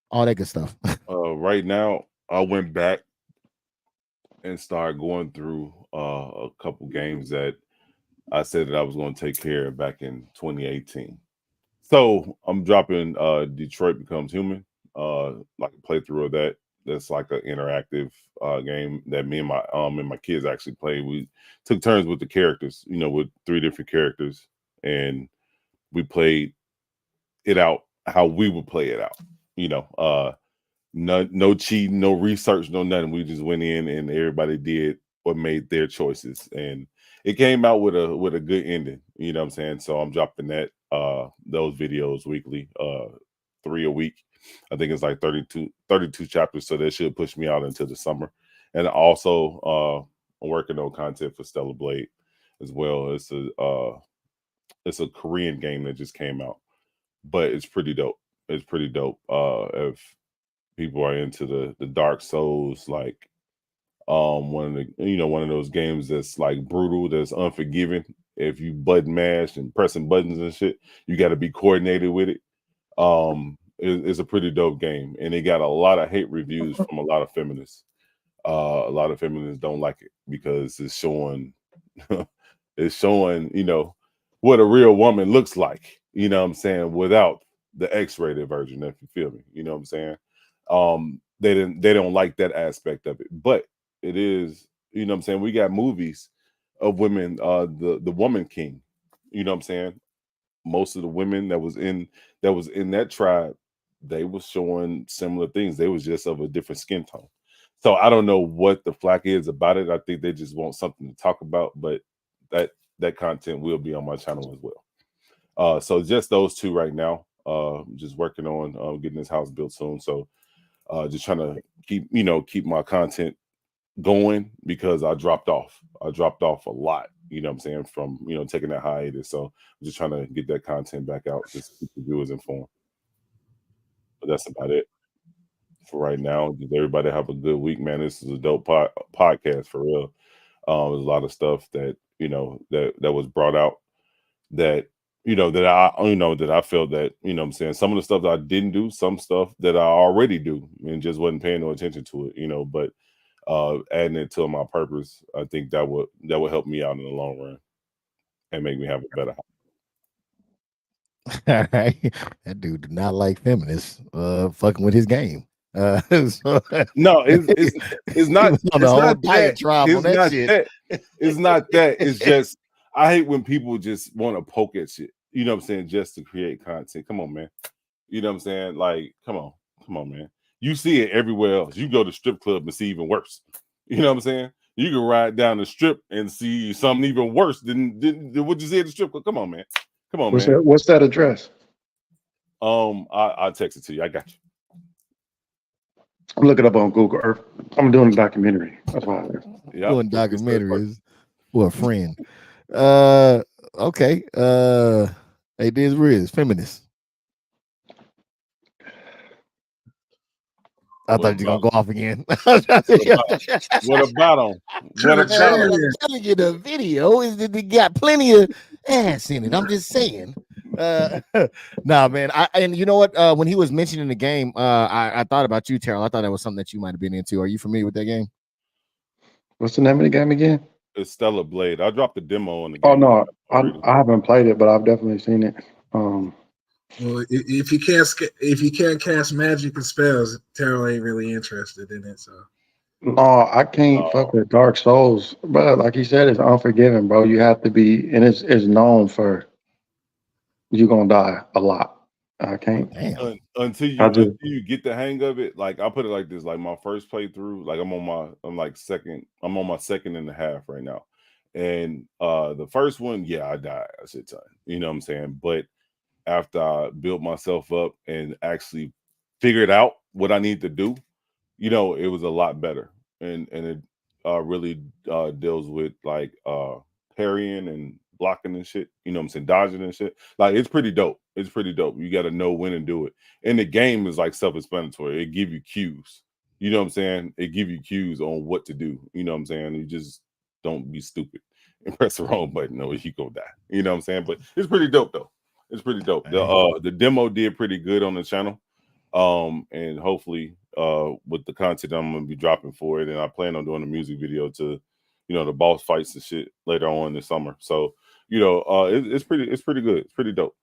all that good stuff. Right now, I went back and started going through a couple games that I said that I was going to take care of back in 2018. So I'm dropping Detroit Becomes Human, like a playthrough of that. That's like an interactive game that me and my kids actually played. We took turns with the characters, with 3 different characters, and we played it out how we would play it out. No cheating, no research, no nothing. We just went in and everybody did what made their choices, and it came out with a good ending. You know what I'm saying? So I'm dropping those videos weekly, 3 a week. I think it's like 32 chapters, so that should push me out into the summer. And also, I'm working on content for Stellar Blade as well. It's a Korean game that just came out, but it's pretty dope. It's pretty dope. If people are into the Dark Souls, like one of those games that's like brutal, that's unforgiving. If you button mash and pressing buttons and shit, you got to be coordinated with it. It's a pretty dope game, and it got a lot of hate reviews from a lot of feminists. A lot of feminists don't like it because it's showing it's showing what a real woman looks like, what I'm saying, without the X-rated version, if you feel me, what I'm saying. They don't like that aspect of it, but it is, what I'm saying, we got movies of women, the Woman King, what I'm saying. Most of the women that was in that tribe, they was showing similar things. They was just of a different skin tone. So I don't know what the flack is about it. I think they just want something to talk about, but that content will be on my channel as well. So just those 2 right now. Just working on getting this house built soon. So just trying to keep my content going, because I dropped off a lot, what I'm saying, from taking that hiatus. So I'm just trying to get that content back out, just keep the viewers informed. But that's about it for right now. Just everybody have a good week, man. This is a dope podcast for real. There's a lot of stuff that that was brought out that that I felt that what I'm saying, some of the stuff that I didn't do, some stuff that I already do and just wasn't paying no attention to it, but adding it to my purpose, I think that would help me out in the long run and make me have a better All right, that dude did not like feminists fucking with his game. So, No, it's he not. was on the It's whole not that. diatribe on It's that not shit. that. It's not that. It's just I hate when people just want to poke at shit. You know what I'm saying? Just to create content. Come on, man. You know what I'm saying? Like, come on, man. You see it everywhere else. You go to strip club and see even worse. You know what I'm saying? You can ride down the strip and see something even worse than what you see at the strip club. Come on, man. Come on, man. What's that address? I'll text it to you. I got you. I'm looking up on Google Earth. I'm doing a documentary. That's why. Yeah, Doing documentaries for a friend. Okay. Hey, this Riz, feminist. I thought you were gonna go off again. What about them? What about them? I'm telling you, the video is that they got plenty of ass in it. I'm just saying. Nah, man. And you know what? When he was mentioning the game, I thought about you, Terrell. I thought that was something that you might have been into. Are you familiar with that game? What's the name of the game again? It's Stellar Blade. I dropped the demo on the game. Oh no, I haven't played it, but I've definitely seen it. Well, if you can't cast magic and spells, Terrell ain't really interested in it. So No, I can't fuck with Dark Souls, but like he said, it's unforgiving, bro. You have to be, and it's known for you gonna die a lot. I can't. Until you get the hang of it. Like I put it like this: like my first playthrough, like I'm on my second and a half right now, and the first one, yeah, I died a shit ton. You know what I'm saying? But after I built myself up and actually figured out what I need to do, you know, it was a lot better. And it really deals with like parrying and blocking and shit. You know what I'm saying? Dodging and shit. Like it's pretty dope. It's pretty dope. You got to know when to do it. And the game is like self-explanatory. It give you cues. You know what I'm saying? It give you cues on what to do. You know what I'm saying? You just don't be stupid and press the wrong button or you go die. You know what I'm saying? But it's pretty dope though. It's pretty dope. The demo did pretty good on the channel. And hopefully with the content I'm gonna be dropping for it, and I plan on doing a music video to, you know, the boss fights and shit later on this summer. So, you know, it's pretty good. It's pretty dope.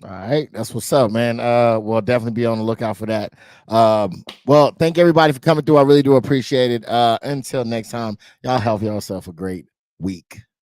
All right, that's what's up, man. We'll definitely be on the lookout for that. Well, thank everybody for coming through. I really do appreciate it. Until next time, y'all have yourself a great week.